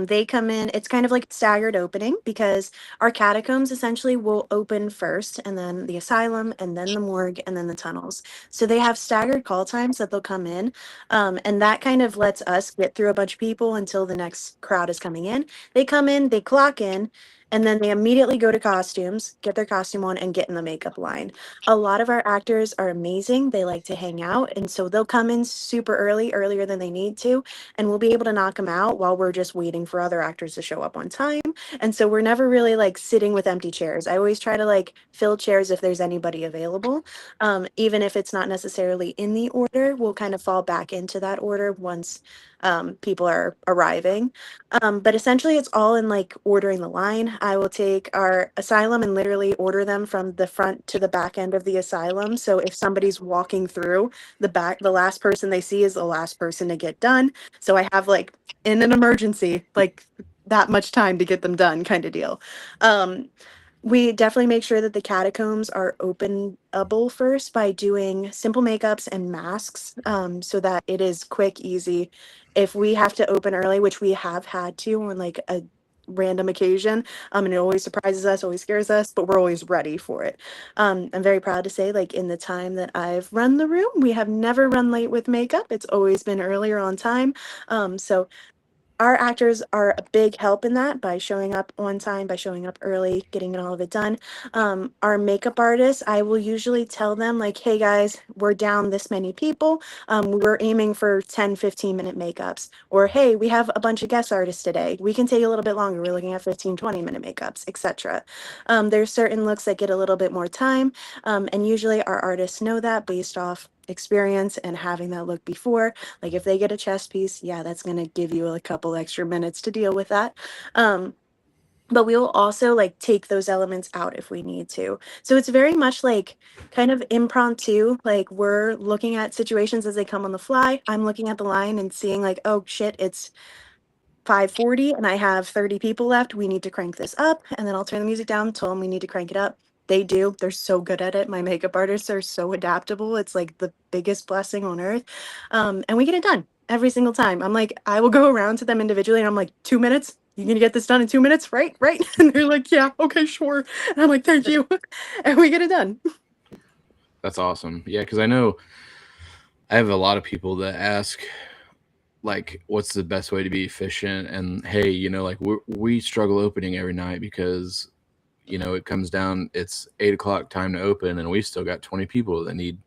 S2: They come in, it's kind of like a staggered opening because our catacombs essentially will open first, and then the asylum, and then the morgue, and then the tunnels. So they have staggered call times that they'll come in. And that kind of lets us get through a bunch of people until the next crowd is coming in. They come in, they clock in, and then they immediately go to costumes, get their costume on, and get in the makeup line. A lot of our actors are amazing. They like to hang out. And so they'll come in super early, earlier than they need to. And we'll be able to knock them out while we're just waiting for other actors to show up on time. And so we're never really like sitting with empty chairs. I always try to like fill chairs if there's anybody available. Even if it's not necessarily in the order, we'll kind of fall back into that order once people are arriving. But essentially, it's all in like ordering the line. I will take our asylum and literally order them from the front to the back end of the asylum. So if somebody's walking through the back, the last person they see is the last person to get done. So I have like in an emergency, like that much time to get them done, kind of deal. We definitely make sure that the catacombs are openable first by doing simple makeups and masks, so that it is quick, easy. If we have to open early, which we have had to on like a random occasion, and it always surprises us, always scares us, but we're always ready for it. I'm very proud to say, like in the time that I've run the room, we have never run late with makeup. It's always been earlier on time. So our actors are a big help in that by showing up on time, by showing up early, getting all of it done. Our makeup artists, I will usually tell them like, hey guys, we're down this many people. We're aiming for 10-15 minute makeups. Or hey, we have a bunch of guest artists today. We can take a little bit longer. We're looking at 15-20 minute makeups, etc. There's certain looks that get a little bit more time. And usually our artists know that based off experience and having that look before. Like if they get a chest piece, yeah, that's going to give you a couple extra minutes to deal with that. but we will also like take those elements out if we need to. So it's very much like kind of impromptu. Like we're looking at situations as they come on the fly. I'm looking at the line and seeing like, oh shit, it's 5:40 and I have 30 people left. We need to crank this up. And then I'll turn the music down, tell them we need to crank it up. They do. They're so good at it. My makeup artists are so adaptable. It's like the biggest blessing on earth. And we get it done every single time. I'm like, I will go around to them individually and I'm like, 2 minutes? You gonna get this done in 2 minutes? Right? Right? And they're like, yeah, okay, sure. And I'm like, thank you. And we get it done.
S1: That's awesome. Yeah, because I know I have a lot of people that ask, like, what's the best way to be efficient? And hey, like we struggle opening every night because it comes down, it's 8 o'clock time to open, and we still got 20 people that need.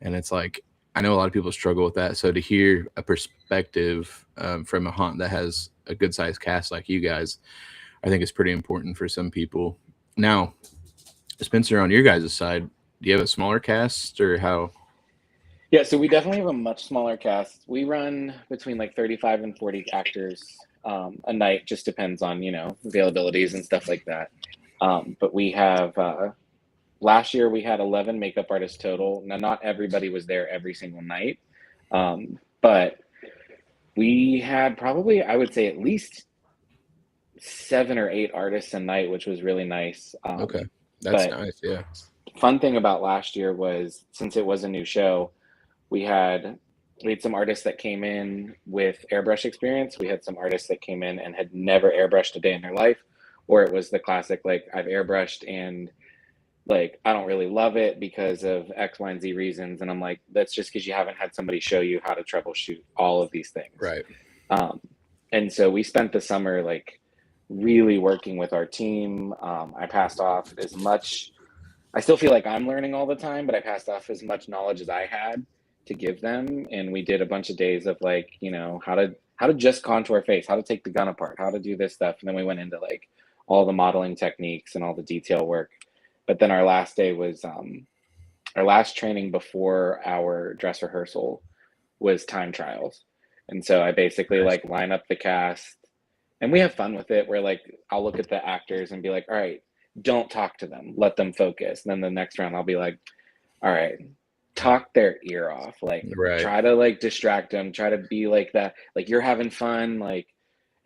S1: And it's like, I know a lot of people struggle with that. So to hear a perspective from a haunt that has a good sized cast like you guys, I think is pretty important for some people. Now, Spencer, on your guys' side, do you have a smaller cast or how?
S3: Yeah, so we definitely have a much smaller cast. We run between like 35 and 40 actors a night, just depends on, availabilities and stuff like that. But we have, last year we had 11 makeup artists total. Now, not everybody was there every single night, but we had probably, I would say, at least 7 or 8 artists a night, which was really nice.
S1: Okay, that's
S3: but
S1: nice. Yeah.
S3: Fun thing about last year was, since it was a new show, we had some artists that came in with airbrush experience. We had some artists that came in and had never airbrushed a day in their life, or it was the classic, like, I've airbrushed and like I don't really love it because of X, Y, and Z reasons. And I'm like, that's just because you haven't had somebody show you how to troubleshoot all of these things.
S1: Right.
S3: And so we spent the summer like really working with our team. I passed off as much, I still feel like I'm learning all the time, but I passed off as much knowledge as I had to give them. And we did a bunch of days of like, how to just contour face, how to take the gun apart, how to do this stuff. And then we went into like all the modeling techniques and all the detail work. But then our last day was our last training before our dress rehearsal was time trials. And so I basically like line up the cast and we have fun with it. Where like, I'll look at the actors and be like, all right, don't talk to them, let them focus. And then the next round I'll be like, all right, talk their ear off, like try to like distract them, try to be like that, like you're having fun, like.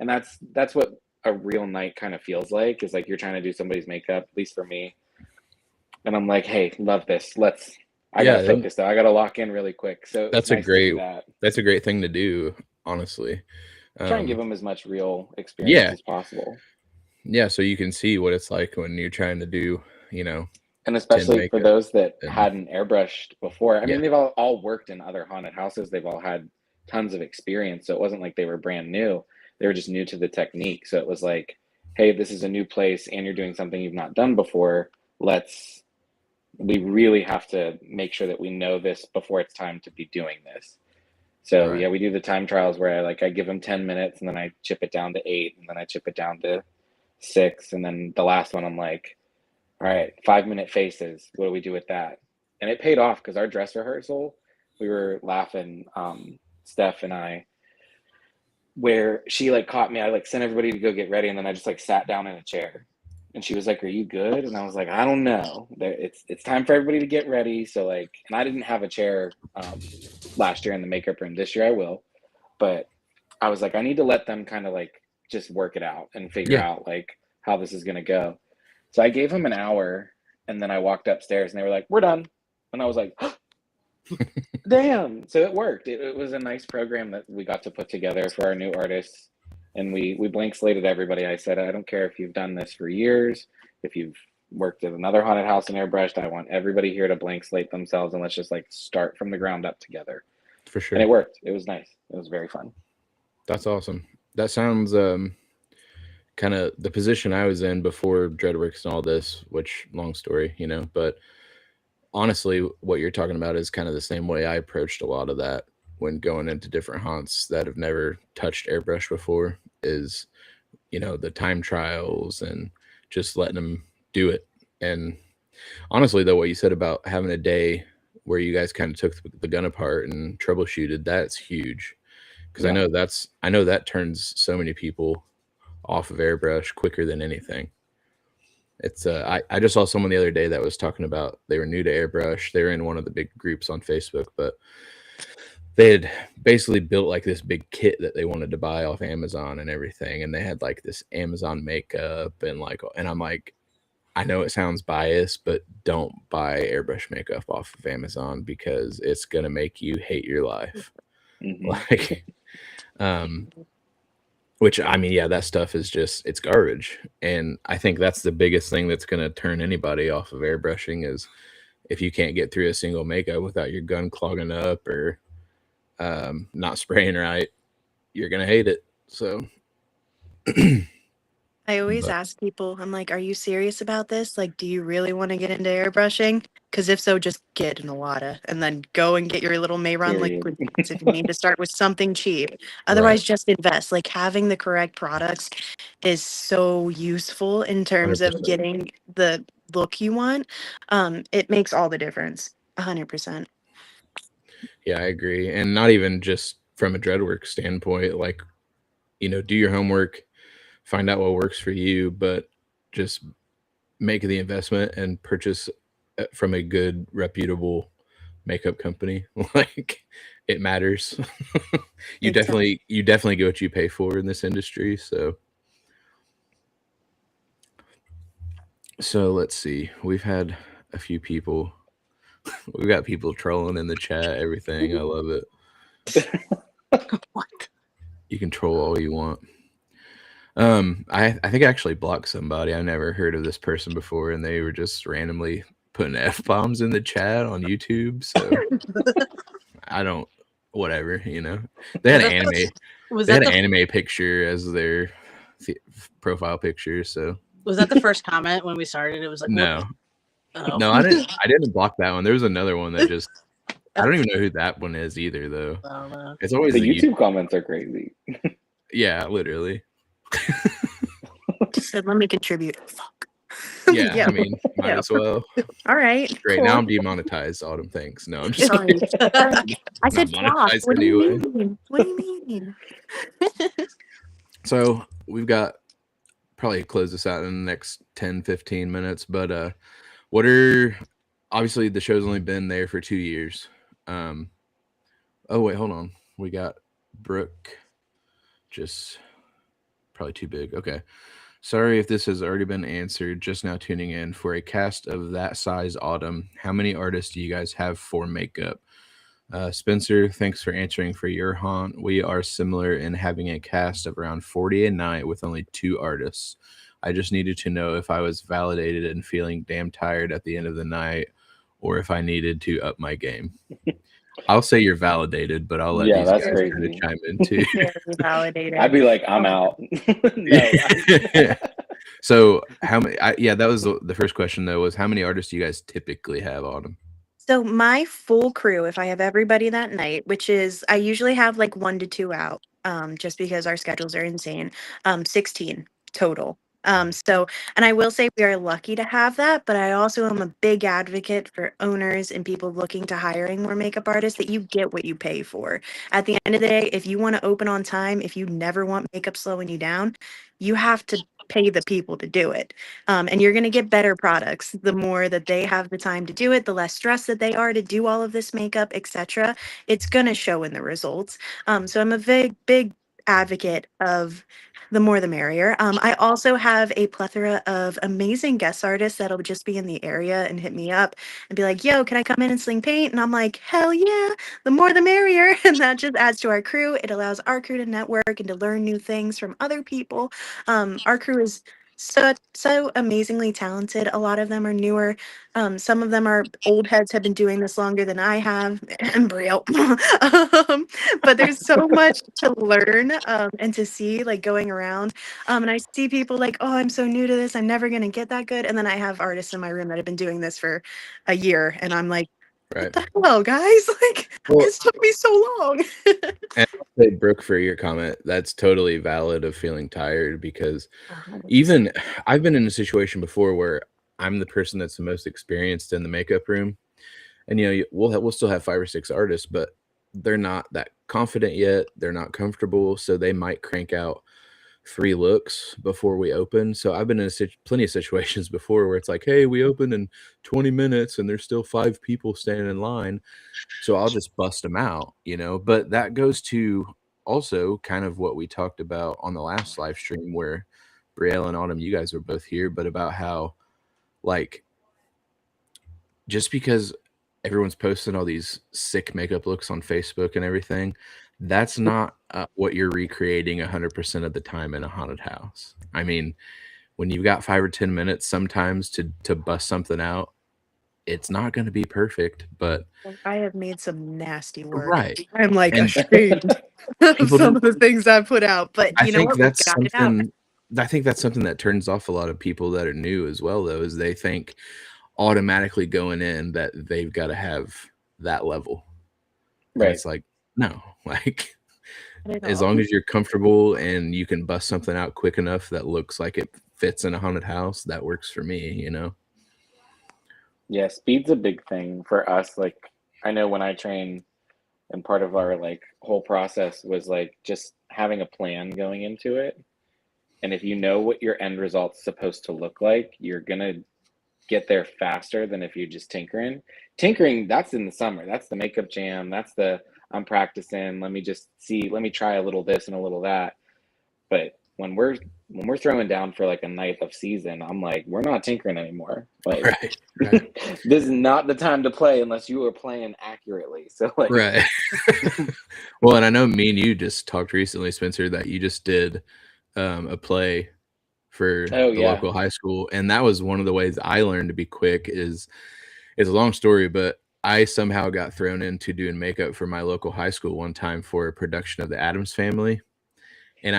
S3: And that's what a real night kind of feels like, is like you're trying to do somebody's makeup, at least for me. And I'm like, hey, love this, I gotta focus though, I gotta lock in really quick. So
S1: that's a great thing to do, honestly.
S3: Try and give them as much real experience as possible.
S1: Yeah, so you can see what it's like when you're trying to do,
S3: and especially for those that hadn't airbrushed before. I mean, they've all worked in other haunted houses. They've all had tons of experience. So it wasn't like they were brand new. They were just new to the technique. So it was like, hey, this is a new place and you're doing something you've not done before. We really have to make sure that we know this before it's time to be doing this. So yeah, we do the time trials where I give them 10 minutes and then I chip it down to 8 and then I chip it down to 6. And then the last one, I'm like, all right, 5-minute faces. What do we do with that? And it paid off because our dress rehearsal, we were laughing, Steph and I, where she like caught me. I like sent everybody to go get ready. And then I just like sat down in a chair and she was like, are you good? And I was like, I don't know. It's time for everybody to get ready. So like, and I didn't have a chair last year in the makeup room. This year I will. But I was like, I need to let them kind of like just work it out and figure out like how this is going to go. So I gave them an hour and then I walked upstairs and they were like, we're done. And I was like, damn. So it worked. It was a nice program that we got to put together for our new artists. And we blank slated everybody. I said, I don't care if you've done this for years, if you've worked at another haunted house and airbrushed, I want everybody here to blank slate themselves and let's just like start from the ground up together.
S1: For sure.
S3: And it worked. It was nice. It was very fun.
S1: That's awesome. That sounds kind of the position I was in before Dreadworks and all this, which long story, but honestly, what you're talking about is kind of the same way I approached a lot of that when going into different haunts that have never touched airbrush before, is, the time trials and just letting them do it. And honestly, though, what you said about having a day where you guys kind of took the gun apart and troubleshooted, that's huge. Because I know that turns so many people off of airbrush quicker than anything. It's I just saw someone the other day that was talking about they were new to airbrush. They were in one of the big groups on Facebook, but they had basically built like this big kit that they wanted to buy off Amazon and everything, and they had like this Amazon makeup and I'm like, I know it sounds biased, but don't buy airbrush makeup off of Amazon because it's gonna make you hate your life. Like, which I mean, yeah, that stuff is just it's garbage, and I think that's the biggest thing that's gonna turn anybody off of airbrushing is if you can't get through a single makeup without your gun clogging up or not spraying right, you're gonna hate it. So.
S2: I always ask people, I'm like, are you serious about this? Like, do you really want to get into airbrushing? Because if so, just get an Iwata and then go and get your little Mayron liquid paints if you need to start with something cheap. Otherwise, just invest. Like, having the correct products is so useful in terms of
S1: 100%.
S2: getting the look you want. It makes all the difference. 100%.
S1: Yeah, I agree. And not even just from a dreadwork standpoint, like, do your homework, find out what works for you, but just make the investment and purchase from a good, reputable makeup company. Like, it matters. you definitely get what you pay for in this industry. So let's see. We've had a few people. We've got people trolling in the chat, everything. I love it.
S4: What?
S1: You can troll all you want. I think I actually blocked somebody. I never heard of this person before, and they were just randomly putting F-bombs in the chat on YouTube. So I don't, whatever, They had an anime. They had an anime picture as their profile picture. So
S4: was that the first comment when we started? It was like,
S1: no,
S4: oh.
S1: no, I didn't block that one. There was another one that just. I don't even know who that one is either, though.
S4: Oh, no.
S1: It's always
S3: the YouTube comments are crazy.
S1: Yeah, literally.
S2: Just said, let me contribute. Fuck.
S1: Yeah, I mean, might as well.
S2: All right.
S1: Great.
S2: Cool.
S1: Now I'm demonetized. Autumn, thanks. No, I'm just
S2: Sorry. I said
S1: monetized
S2: what
S1: anyway.
S2: do you mean? What do you mean?
S1: So we've got probably close this out in the next 10, 15 minutes. But what are obviously the show's only been there for 2 years. Oh wait, hold on. We got Brooke. Just probably too big. Okay. Sorry if this has already been answered. Just now tuning in. For a cast of that size, Autumn, how many artists do you guys have for makeup? Spencer, thanks for answering for your haunt. We are similar in having a cast of around 40 a night with only 2 artists. I just needed to know if I was validated and feeling damn tired at the end of the night or if I needed to up my game. I'll say you're validated, but I'll let these guys kind of chime in too.
S2: Validated.
S3: I'd be like, I'm out. No.
S1: So how many? That was the first question though. Was how many artists do you guys typically have, Autumn?
S2: So my full crew, if I have everybody that night, which is I usually have like 1 to 2 out, just because our schedules are insane. 16 total. And I will say we are lucky to have that, but I also am a big advocate for owners and people looking to hiring more makeup artists that you get what you pay for. At the end of the day, if you want to open on time, if you never want makeup slowing you down, you have to pay the people to do it. And you're going to get better products. The more that they have the time to do it, the less stress that they are to do all of this makeup, etc. It's going to show in the results. So I'm a big advocate of the more the merrier. I also have a plethora of amazing guest artists that'll just be in the area and hit me up and be like, yo, can I come in and sling paint? And I'm like, hell yeah, the more the merrier. And that just adds to our crew. It allows our crew to network and to learn new things from other people. Our crew is so amazingly talented. A lot of them are newer. Some of them are old heads, have been doing this longer than I have, and Brio. But there's so much to learn and to see, like going around. And I see people like, oh, I'm so new to this. I'm never gonna get that good. And then I have artists in my room that have been doing this for a year, and I'm like, what the hell, guys? Like, this took me so long.
S1: And I'll say, Brooke, for your comment, that's totally valid of feeling tired because even I've been in a situation before where I'm the person that's the most experienced in the makeup room, and we'll still have 5 or 6 artists, but they're not that confident yet. They're not comfortable, so they might crank out free looks before we open. So I've been in plenty of situations before where it's like, hey, we open in 20 minutes and there's still 5 people standing in line. So I'll just bust them out, But that goes to also kind of what we talked about on the last live stream where Brielle and Autumn, you guys were both here, but about how, like, just because everyone's posting all these sick makeup looks on Facebook and everything, that's not what you're recreating 100% of the time in a haunted house. I mean, when you've got 5 or 10 minutes sometimes to bust something out, it's not going to be perfect, but
S2: I have made some nasty work.
S1: right.
S2: I'm like
S1: And
S2: ashamed of
S1: people
S2: some
S1: don't-
S2: of the things I put out, but
S1: I
S2: you know
S1: think
S2: what? We
S1: that's
S2: got it out.
S1: something. I think that's something that turns off a lot of people that are new as well, though, is they think automatically going in that they've got to have that level. And
S3: Right.
S1: it's like, no, like
S2: Not at
S1: as
S2: all.
S1: long as you're comfortable and you can bust something out quick enough that looks like it fits in a haunted house, that works for me,
S3: Yeah, speed's a big thing for us. Like, I know when I train, and part of our like whole process was like just having a plan going into it. And if you know what your end result's supposed to look like, you're gonna get there faster than if you're just tinkering. Tinkering, that's in the summer. That's the makeup jam. That's the I'm practicing. Let me try a little this and a little that. But when we're throwing down for like a night of season, I'm like, we're not tinkering anymore. Like,
S1: right.
S3: this is not the time to play unless you are playing accurately. So like,
S1: Right. Well, and I know me and you just talked recently, Spencer, that you just did a play for
S3: Oh,
S1: the
S3: yeah.
S1: local high school, and that was one of the ways I learned to be quick. Is it's a long story, but I somehow got thrown into doing makeup for my local high school one time for a production of The Addams Family. And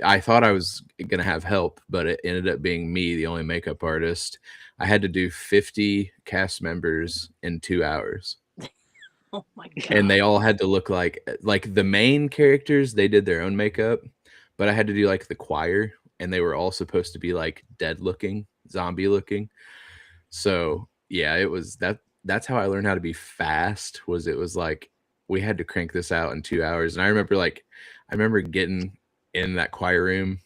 S1: I thought I was going to have help, but it ended up being me, the only makeup artist. I had to do 50 cast members in 2 hours.
S4: Oh my god.
S1: And they all had to look like the main characters, they did their own makeup, but I had to do like the choir, and they were all supposed to be like dead looking, zombie looking. So yeah, it was that's how I learned how to be fast. It was like we had to crank this out in 2 hours. And I remember getting in that choir room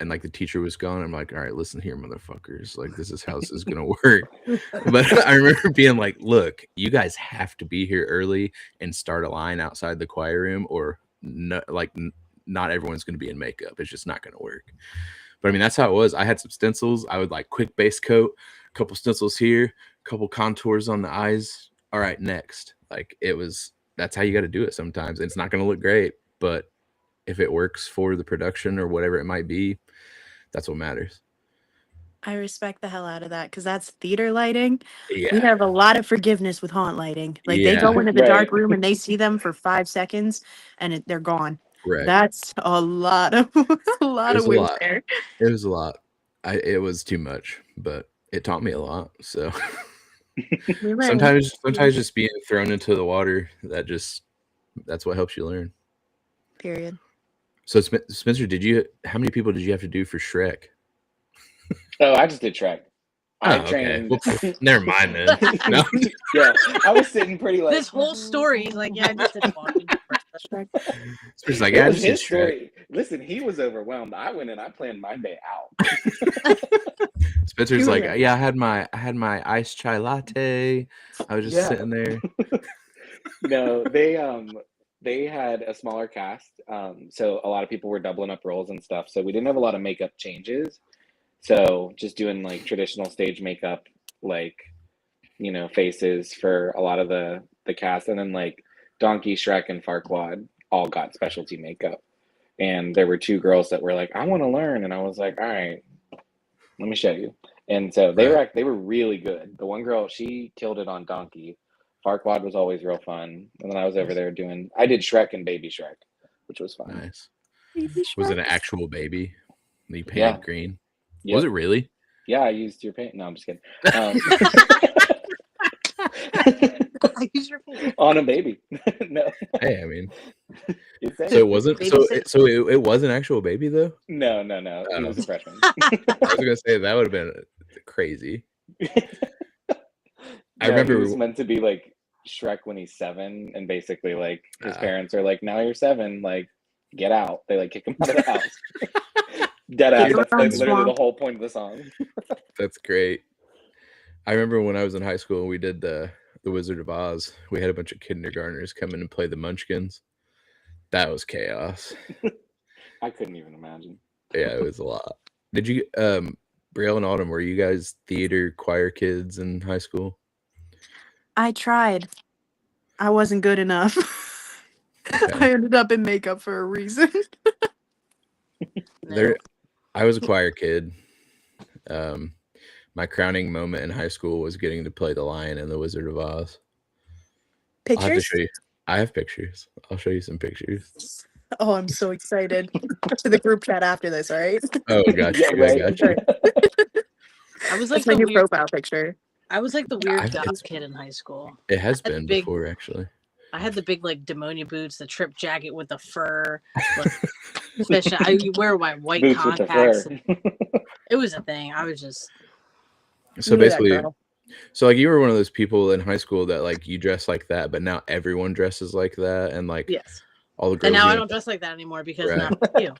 S1: and like the teacher was gone. I'm like, all right, listen here, motherfuckers. Like, this is how this is gonna work. But I remember being like, look, you guys have to be here early and start a line outside the choir room, or no, like not everyone's gonna be in makeup. It's just not gonna work. But I mean, that's how it was. I had some stencils. I would like quick base coat, a couple stencils here, a couple contours on the eyes. All right, next. Like, that's how you got to do it sometimes. It's not going to look great, but if it works for the production or whatever it might be, that's what matters.
S2: I respect the hell out of that because that's theater lighting. We
S1: Yeah.
S2: have a lot of forgiveness with haunt lighting. Like they
S1: Yeah.
S2: go into the dark
S3: Right.
S2: room and they see them for 5 seconds and they're gone.
S1: Right.
S2: That's a lot of a lot
S1: It was
S2: of
S1: a
S2: weight
S1: lot.
S2: there.
S1: It was a lot. It was too much, but it taught me a lot. So
S2: We learn.
S1: sometimes just being thrown into the water, that's what helps you learn.
S2: Period.
S1: So Spencer, how many people did you have to do for Shrek?
S3: Oh, I just did Shrek. I
S1: Okay.
S3: trained.
S1: Well, never mind then. No.
S3: Yeah, I was sitting pretty like
S4: This whole story, like, yeah, I just didn't watch it.
S1: Spencer's like,
S3: it
S1: yeah, I
S3: was
S1: just did
S3: his
S1: Shrek.
S3: story. Listen, he was overwhelmed. I went and I planned my day out.
S1: Spencer's like,
S2: Good.
S1: yeah, I had my iced chai latte. I was just
S3: Yeah.
S1: sitting there.
S3: No, they had a smaller cast, so a lot of people were doubling up roles and stuff. So we didn't have a lot of makeup changes. So just doing like traditional stage makeup, like, faces for a lot of the cast, and then like Donkey, Shrek, and Farquaad all got specialty makeup. And there were 2 girls that were like, I want to learn, and I was like, all right, let me show you. And so they were really good. The one girl, she killed it on Donkey. Farquaad was always real fun. And then I was over there I did Shrek and Baby Shrek, which was fun.
S1: Nice. Was it an actual baby that you painted
S3: Yeah.
S1: green?
S3: Yep.
S1: Was it really?
S3: Yeah, I used your paint. No, I'm just kidding.
S4: I use your phone.
S3: On a baby. No.
S1: Hey, I mean,
S3: It's safe.
S1: so it wasn't.
S4: Babysit.
S1: It was an actual baby though.
S3: No. He was a freshman.
S1: I was gonna say that would have been crazy. I remember
S3: he was meant to be like Shrek when he's 7, and basically like his parents are like, now you're 7, like get out. They like kick him out of the house. Dead ass.
S2: Get
S3: That's
S2: around
S3: like literally the
S2: swamp.
S3: whole point of the song.
S1: That's great. I remember when I was in high school and we did the Wizard of Oz. We had a bunch of kindergartners come in and play the Munchkins. That was chaos.
S3: I couldn't even imagine.
S1: Yeah, it was a lot. Did you, Brielle and Autumn, were you guys theater choir kids in high school?
S2: I tried. I wasn't good enough.
S1: Okay.
S2: I ended up in makeup for a reason.
S1: There, I was a choir kid. My crowning moment in high school was getting to play the Lion in the Wizard of Oz. I'll have to
S2: Pictures?
S1: show you. I have pictures. I'll show you some pictures.
S2: Oh, I'm so excited. To the group chat after this, right?
S1: Oh gosh,
S3: Yeah,
S1: I
S3: right.
S1: gotcha.
S4: I was like
S2: That's my
S4: the
S2: new
S4: weird.
S2: profile picture.
S4: I was like the weird
S1: I've-
S4: goth kid in high school.
S1: It has
S4: I had
S1: been
S4: big-
S1: before, actually.
S4: I had the big like demonia boots, the trip jacket with the fur. Like, fishing. I wear my white
S3: Boots with the
S4: contacts.
S3: fur.
S4: It was a thing. I was just
S1: So
S2: You knew that
S1: basically,
S2: girl.
S1: so like you were one of those people in high school that like you dress like that, but now everyone dresses like that, and like
S4: yes.
S1: all the girls
S4: And now
S1: you
S4: I
S1: went
S4: don't dress like that anymore because
S1: Right.
S4: not you.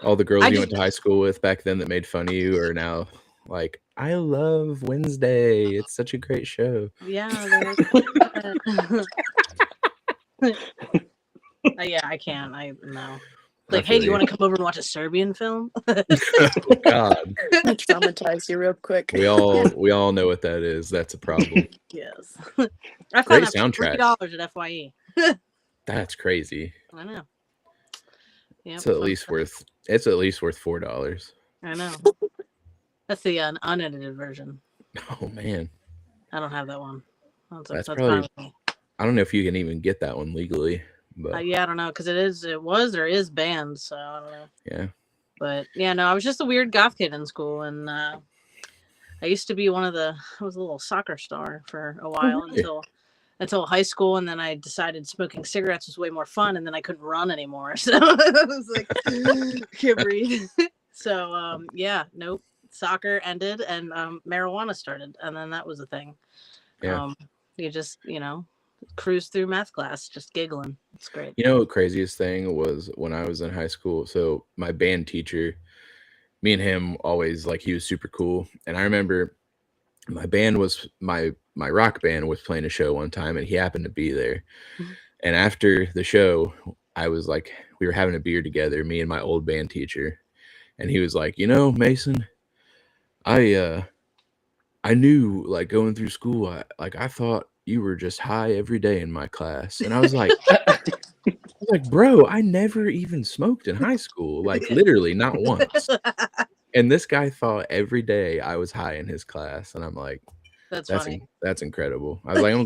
S1: all the girls
S4: I
S1: you
S4: just-
S1: went to high school with back then that made fun of you are now like, I love Wednesday. It's such a great show.
S4: Yeah. Yeah, I can't. I no. Like, hey, do you want to come over and watch a Serbian film?
S1: Oh God,
S2: Traumatize you real quick.
S1: we all know what that is. That's a problem.
S4: Yes. I
S1: Great
S4: found that for
S1: soundtrack.
S4: $3 at FYE.
S1: That's crazy.
S4: I know. Yep,
S1: It's at
S4: fun
S1: least
S4: stuff.
S1: worth. It's at least worth $4.
S4: I know. That's the unedited version.
S1: Oh man,
S4: I don't have that one.
S1: That's
S4: fine
S1: probably-
S4: with me.
S1: I don't know if you can even get that one legally, but
S4: Yeah, I don't know because it was or is banned, so I don't know.
S1: yeah.
S4: But yeah, no, I was just a weird goth kid in school, and I used to be I was a little soccer star for a while
S1: really?
S4: until high school, and then I decided smoking cigarettes was way more fun, and then I couldn't run anymore, so I was like, can't breathe. So yeah, nope. Soccer ended, and marijuana started, and then that was a thing.
S1: Yeah.
S4: You just cruise through math class, just giggling. It's great.
S1: You know what craziest thing was when I was in high school? So my band teacher, me and him always like he was super cool. And I remember my band was my rock band was playing a show one time and he happened to be there.
S4: Mhm.
S1: And after the show, I was like, we were having a beer together, me and my old band teacher. And he was like, Mason, I knew like going through school, I thought you were just high every day in my class. And I was like, bro, I never even smoked in high school. Like literally not once. And this guy thought every day I was high in his class. And I'm like,
S4: That's funny.
S1: that's incredible. I was like, I'm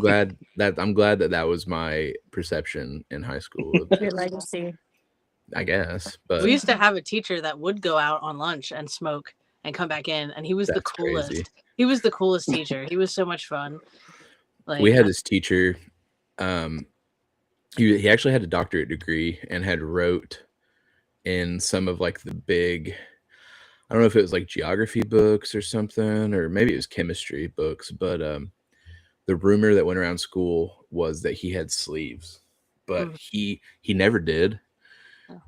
S1: glad that was my perception in high school.
S2: Your legacy.
S1: I guess. But
S4: We used to have a teacher that would go out on lunch and smoke and come back in, and he was the
S1: That's
S4: coolest.
S1: crazy.
S4: He was the coolest teacher. He was so much fun. Like
S1: we had this teacher, he actually had a doctorate degree and had wrote in some of like the big, I don't know if it was like geography books or something, or maybe it was chemistry books, but the rumor that went around school was that he had sleeves, but he never did.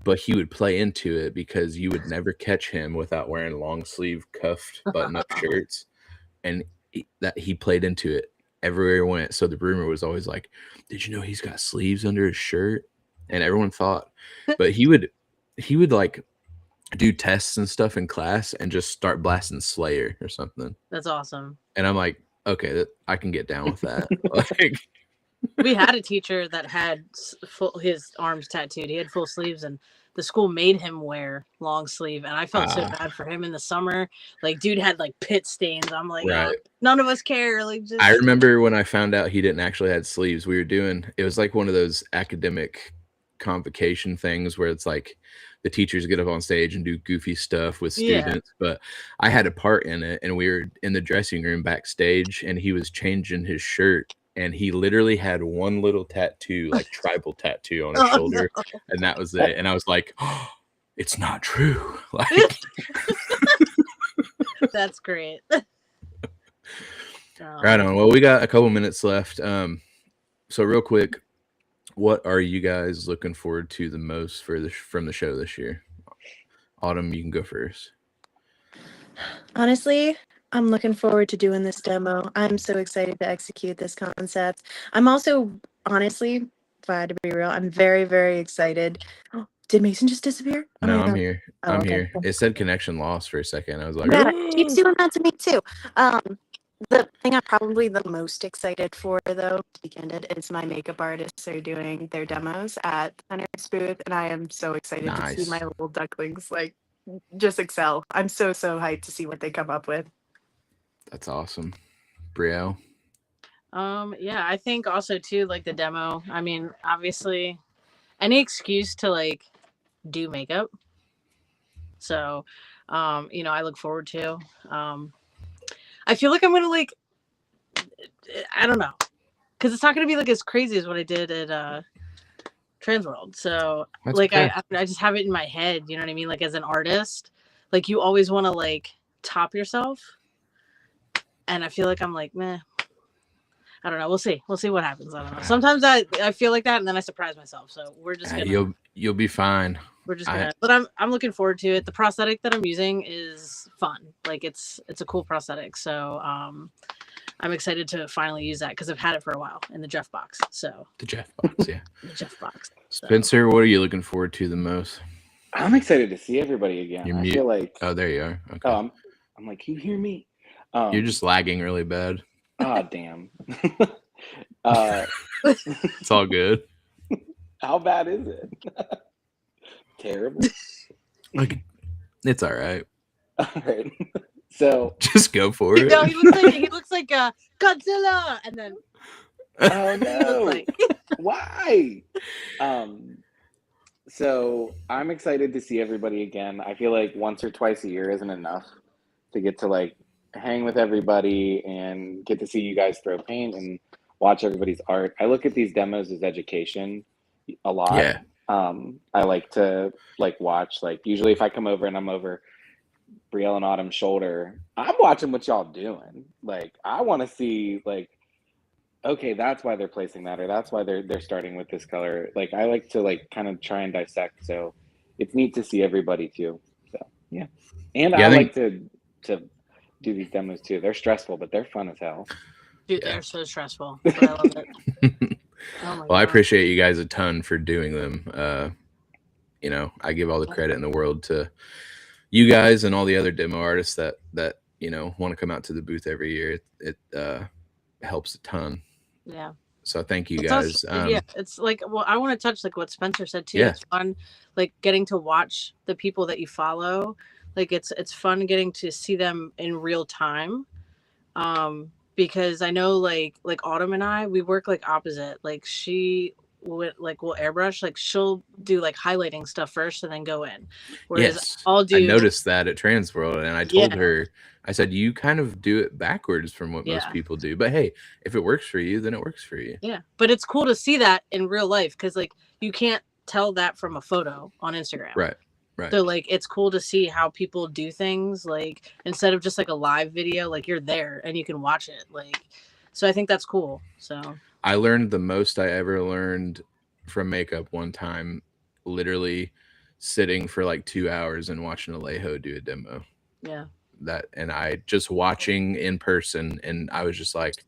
S1: But he would play into it because you would never catch him without wearing long sleeve cuffed button up shirts, and he played into it everywhere he went. So the rumor was always like, "Did you know he's got sleeves under his shirt?" And everyone thought, but he would like do tests and stuff in class and just start blasting Slayer or something.
S4: That's awesome.
S1: And I'm like, okay, I can get down with that. Like,
S4: We had a teacher that had his arms tattooed. He had full sleeves, and the school made him wear long sleeve. And I felt so bad for him in the summer. Like, dude had like pit stains. I'm like,
S1: right.
S4: None of us care. Like, just
S1: I remember when I found out he didn't actually have sleeves. It was like one of those academic convocation things where it's like the teachers get up on stage and do goofy stuff with students. But I had a part in it, and we were in the dressing room backstage, and he was changing his shirt. And he literally had one little tattoo, like tribal tattoo on his shoulder.
S4: No.
S1: And that was it. And I was like, oh, it's not true. Like,
S4: That's great.
S1: right on. Well, we got a couple minutes left. So real quick, what are you guys looking forward to the most from the show this year? Autumn, you can go first.
S2: Honestly, I'm looking forward to doing this demo. I'm so excited to execute this concept. I'm also, honestly, if I had to be real, I'm very, very excited. Did Mason just disappear? Oh
S1: No,
S2: my
S1: I'm
S2: God.
S1: here.
S2: Oh,
S1: I'm
S2: okay.
S1: here. It said connection lost for a second. I was like,
S2: Yeah, it keeps
S1: "Oh."
S2: doing that to me too. The thing I'm probably the most excited for, though, to be candid, is my makeup artists are doing their demos at the Hunter's booth, and I am so excited to see my
S1: Nice.
S2: little ducklings like just excel. I'm so hyped to see what they come up with.
S1: That's awesome. Brielle.
S4: Yeah, I think also too, like the demo. I mean, obviously, any excuse to like do makeup. So, I look forward to. I feel like I'm gonna like, I don't know, because it's not gonna be like as crazy as what I did at Transworld. So,
S1: That's
S4: like,
S1: fair.
S4: I just have it in my head. You know what I mean? Like, as an artist, like you always want to like top yourself, and I feel like I'm like, meh. I don't know. We'll see. We'll see what happens. I don't know. Sometimes I feel like that, and then I surprise myself. So we're just gonna.
S1: You'll be fine.
S4: We're just gonna. But I'm looking forward to it. The prosthetic that I'm using is fun. Like it's a cool prosthetic. So I'm excited to finally use that because I've had it for a while in the Jeff box. So
S1: The Jeff box, yeah.
S4: the Jeff box. So.
S1: Spencer, what are you looking forward to the most?
S3: I'm excited to see everybody again.
S1: You're
S3: I
S1: mute.
S3: feel like
S1: Oh, there you are. Okay.
S3: I'm like, can you hear me?
S1: You're just lagging really bad.
S3: Ah, damn.
S1: It's all good.
S3: How bad is it? Terrible.
S1: Like, it's all right.
S3: All right. So
S1: Just go for it.
S4: No, he looks like Godzilla, and then
S3: oh no, why? So I'm excited to see everybody again. I feel like once or twice a year isn't enough to get to like hang with everybody and get to see you guys throw paint and watch everybody's art. I look at these demos as education a lot.
S1: Yeah.
S3: I like to like watch, like usually if I come over and I'm over Brielle and Autumn's shoulder, I'm watching what y'all doing. Like I want to see like, okay, that's why they're placing that, or that's why they're starting with this color. Like I like to like kind of try and dissect. So it's neat to see everybody too. So yeah. And
S1: Yeah,
S3: I like to do these demos too. They're stressful, but they're fun as hell.
S4: Dude, they're so stressful. But I love it. Oh
S1: Well, I appreciate you guys a ton for doing them. I give all the credit in the world to you guys and all the other demo artists that want to come out to the booth every year. It helps a ton.
S4: Yeah.
S1: So thank you
S4: It's
S1: guys.
S4: also, yeah, it's like, well, I want to touch like what Spencer said too.
S1: Yeah.
S4: It's fun, like getting to watch the people that you follow. Like it's fun getting to see them in real time. Because I know like Autumn and I, we work like opposite. Like she will airbrush, like she'll do like highlighting stuff first and then go in. Whereas
S1: Yes,
S4: I'll do.
S1: I noticed that at Transworld, and I told her, I said, you kind of do it backwards from what most people do. But hey, if it works for you, then it works for you.
S4: Yeah, but it's cool to see that in real life because like you can't tell that from a photo on Instagram.
S1: Right. Right.
S4: So like it's cool to see how people do things, like instead of just like a live video, like you're there and you can watch it. Like, so I think that's cool. So
S1: I learned the most I ever learned from makeup one time, literally sitting for like 2 hours and watching Alejo do a demo.
S4: Yeah.
S1: And I just watching in person, and I was just like,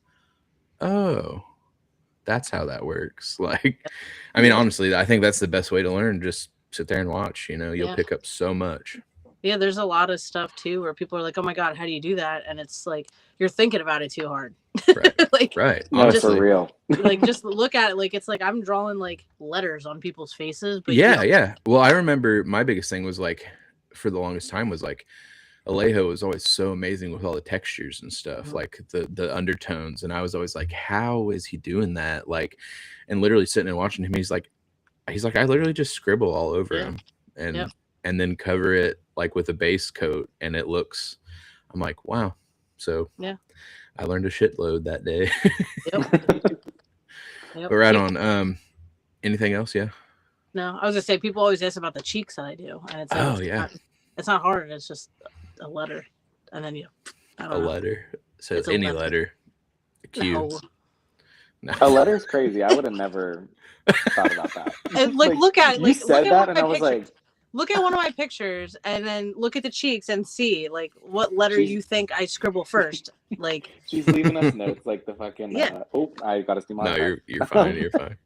S1: oh, that's how that works. Like, I mean, honestly, I think that's the best way to learn. Just sit there and watch, you'll pick up so much.
S4: Yeah, there's a lot of stuff too where people are like, oh my God, how do you do that? And it's like you're thinking about it too hard.
S1: Right.
S4: Like,
S1: right.
S3: No,
S1: Honestly.
S3: for real.
S4: Like just look at it, like it's like I'm drawing like letters on people's faces. But
S1: yeah. Well, I remember my biggest thing was like, for the longest time was like, Alejo was always so amazing with all the textures and stuff, like the undertones, and I was always like, how is he doing that? Like, and literally sitting and watching him, he's like I literally just scribble all over him and then cover it like with a base coat, and it looks, I'm like, wow. So
S4: yeah,
S1: I learned a shitload that day.
S4: Yep.
S1: But right on. Anything else? Yeah.
S4: No, I was gonna say people always ask about the cheeks that I do, and it's like, it's not hard. It's just a letter, and then
S1: a letter. So
S4: it's
S1: any letter. A Q. No.
S3: A letter is crazy. I would have never thought about that.
S4: And, like, look at it.
S3: You
S4: Like,
S3: said
S4: look at
S3: that,
S4: one of
S3: and
S4: my
S3: I was
S4: pictures.
S3: like,
S4: Look at one of my pictures, and then look at the cheeks and see like what letter
S3: She's-
S4: you think I scribble first. Like,
S3: she's leaving us notes like the fucking.
S4: Yeah.
S3: Oh, I got to steam
S1: No,
S3: monetized.
S1: you're fine. You're fine.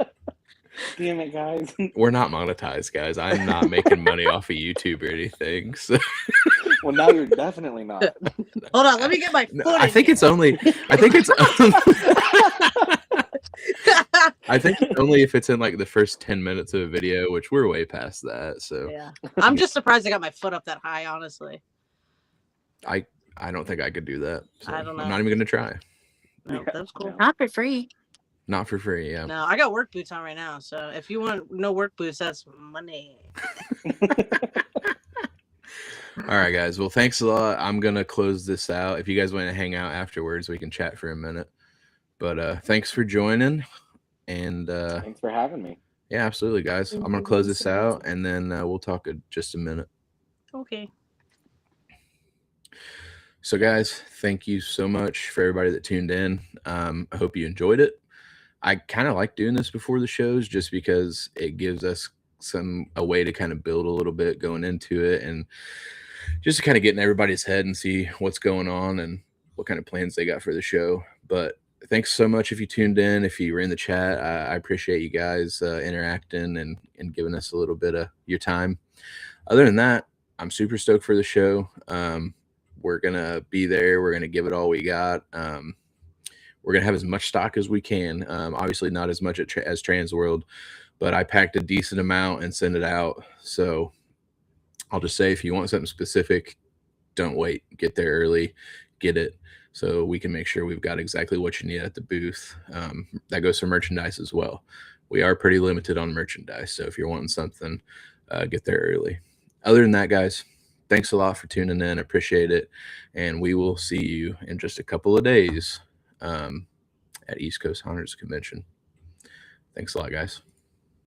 S3: Damn it, guys.
S1: We're not monetized, guys. I'm not making money off of YouTube or anything. So
S3: Well, now you're definitely not.
S4: hold on, let me get my
S1: No,
S4: foot.
S1: I think it's only. I think it's. I think it's only if it's in like the first 10 minutes of a video, which we're way past that. So
S4: Yeah, I'm just surprised I got my foot up that high. Honestly,
S1: I don't think I could do that. So
S4: I don't know.
S1: I'm not even gonna try.
S4: no, that's cool.
S3: No.
S2: Not for free.
S1: Not for free. Yeah.
S4: No, I got work boots on right now. So if you want no work boots, that's money.
S1: All right, guys. Well, thanks a lot. I'm gonna close this out. If you guys want to hang out afterwards, we can chat for a minute. But thanks for joining. And
S3: Thanks for having me.
S1: yeah, absolutely, guys. I'm gonna close this out, and then we'll talk in just a minute.
S4: Okay.
S1: So, guys, thank you so much for everybody that tuned in. I hope you enjoyed it. I kind of like doing this before the shows just because it gives us a way to kind of build a little bit going into it, and just to kind of get in everybody's head and see what's going on and what kind of plans they got for the show. But thanks so much if you tuned in, if you were in the chat. I appreciate you guys interacting and giving us a little bit of your time. Other than that, I'm super stoked for the show. We're going to be there. We're going to give it all we got. We're going to have as much stock as we can. Obviously not as much as Transworld, but I packed a decent amount and sent it out. So I'll just say, if you want something specific, don't wait. Get there early, get it, so we can make sure we've got exactly what you need at the booth. That goes for merchandise as well. We are pretty limited on merchandise, so if you're wanting something, get there early. Other than that, guys, thanks a lot for tuning in. Appreciate it, and we will see you in just a couple of days at East Coast Hunters Convention. Thanks a lot, guys.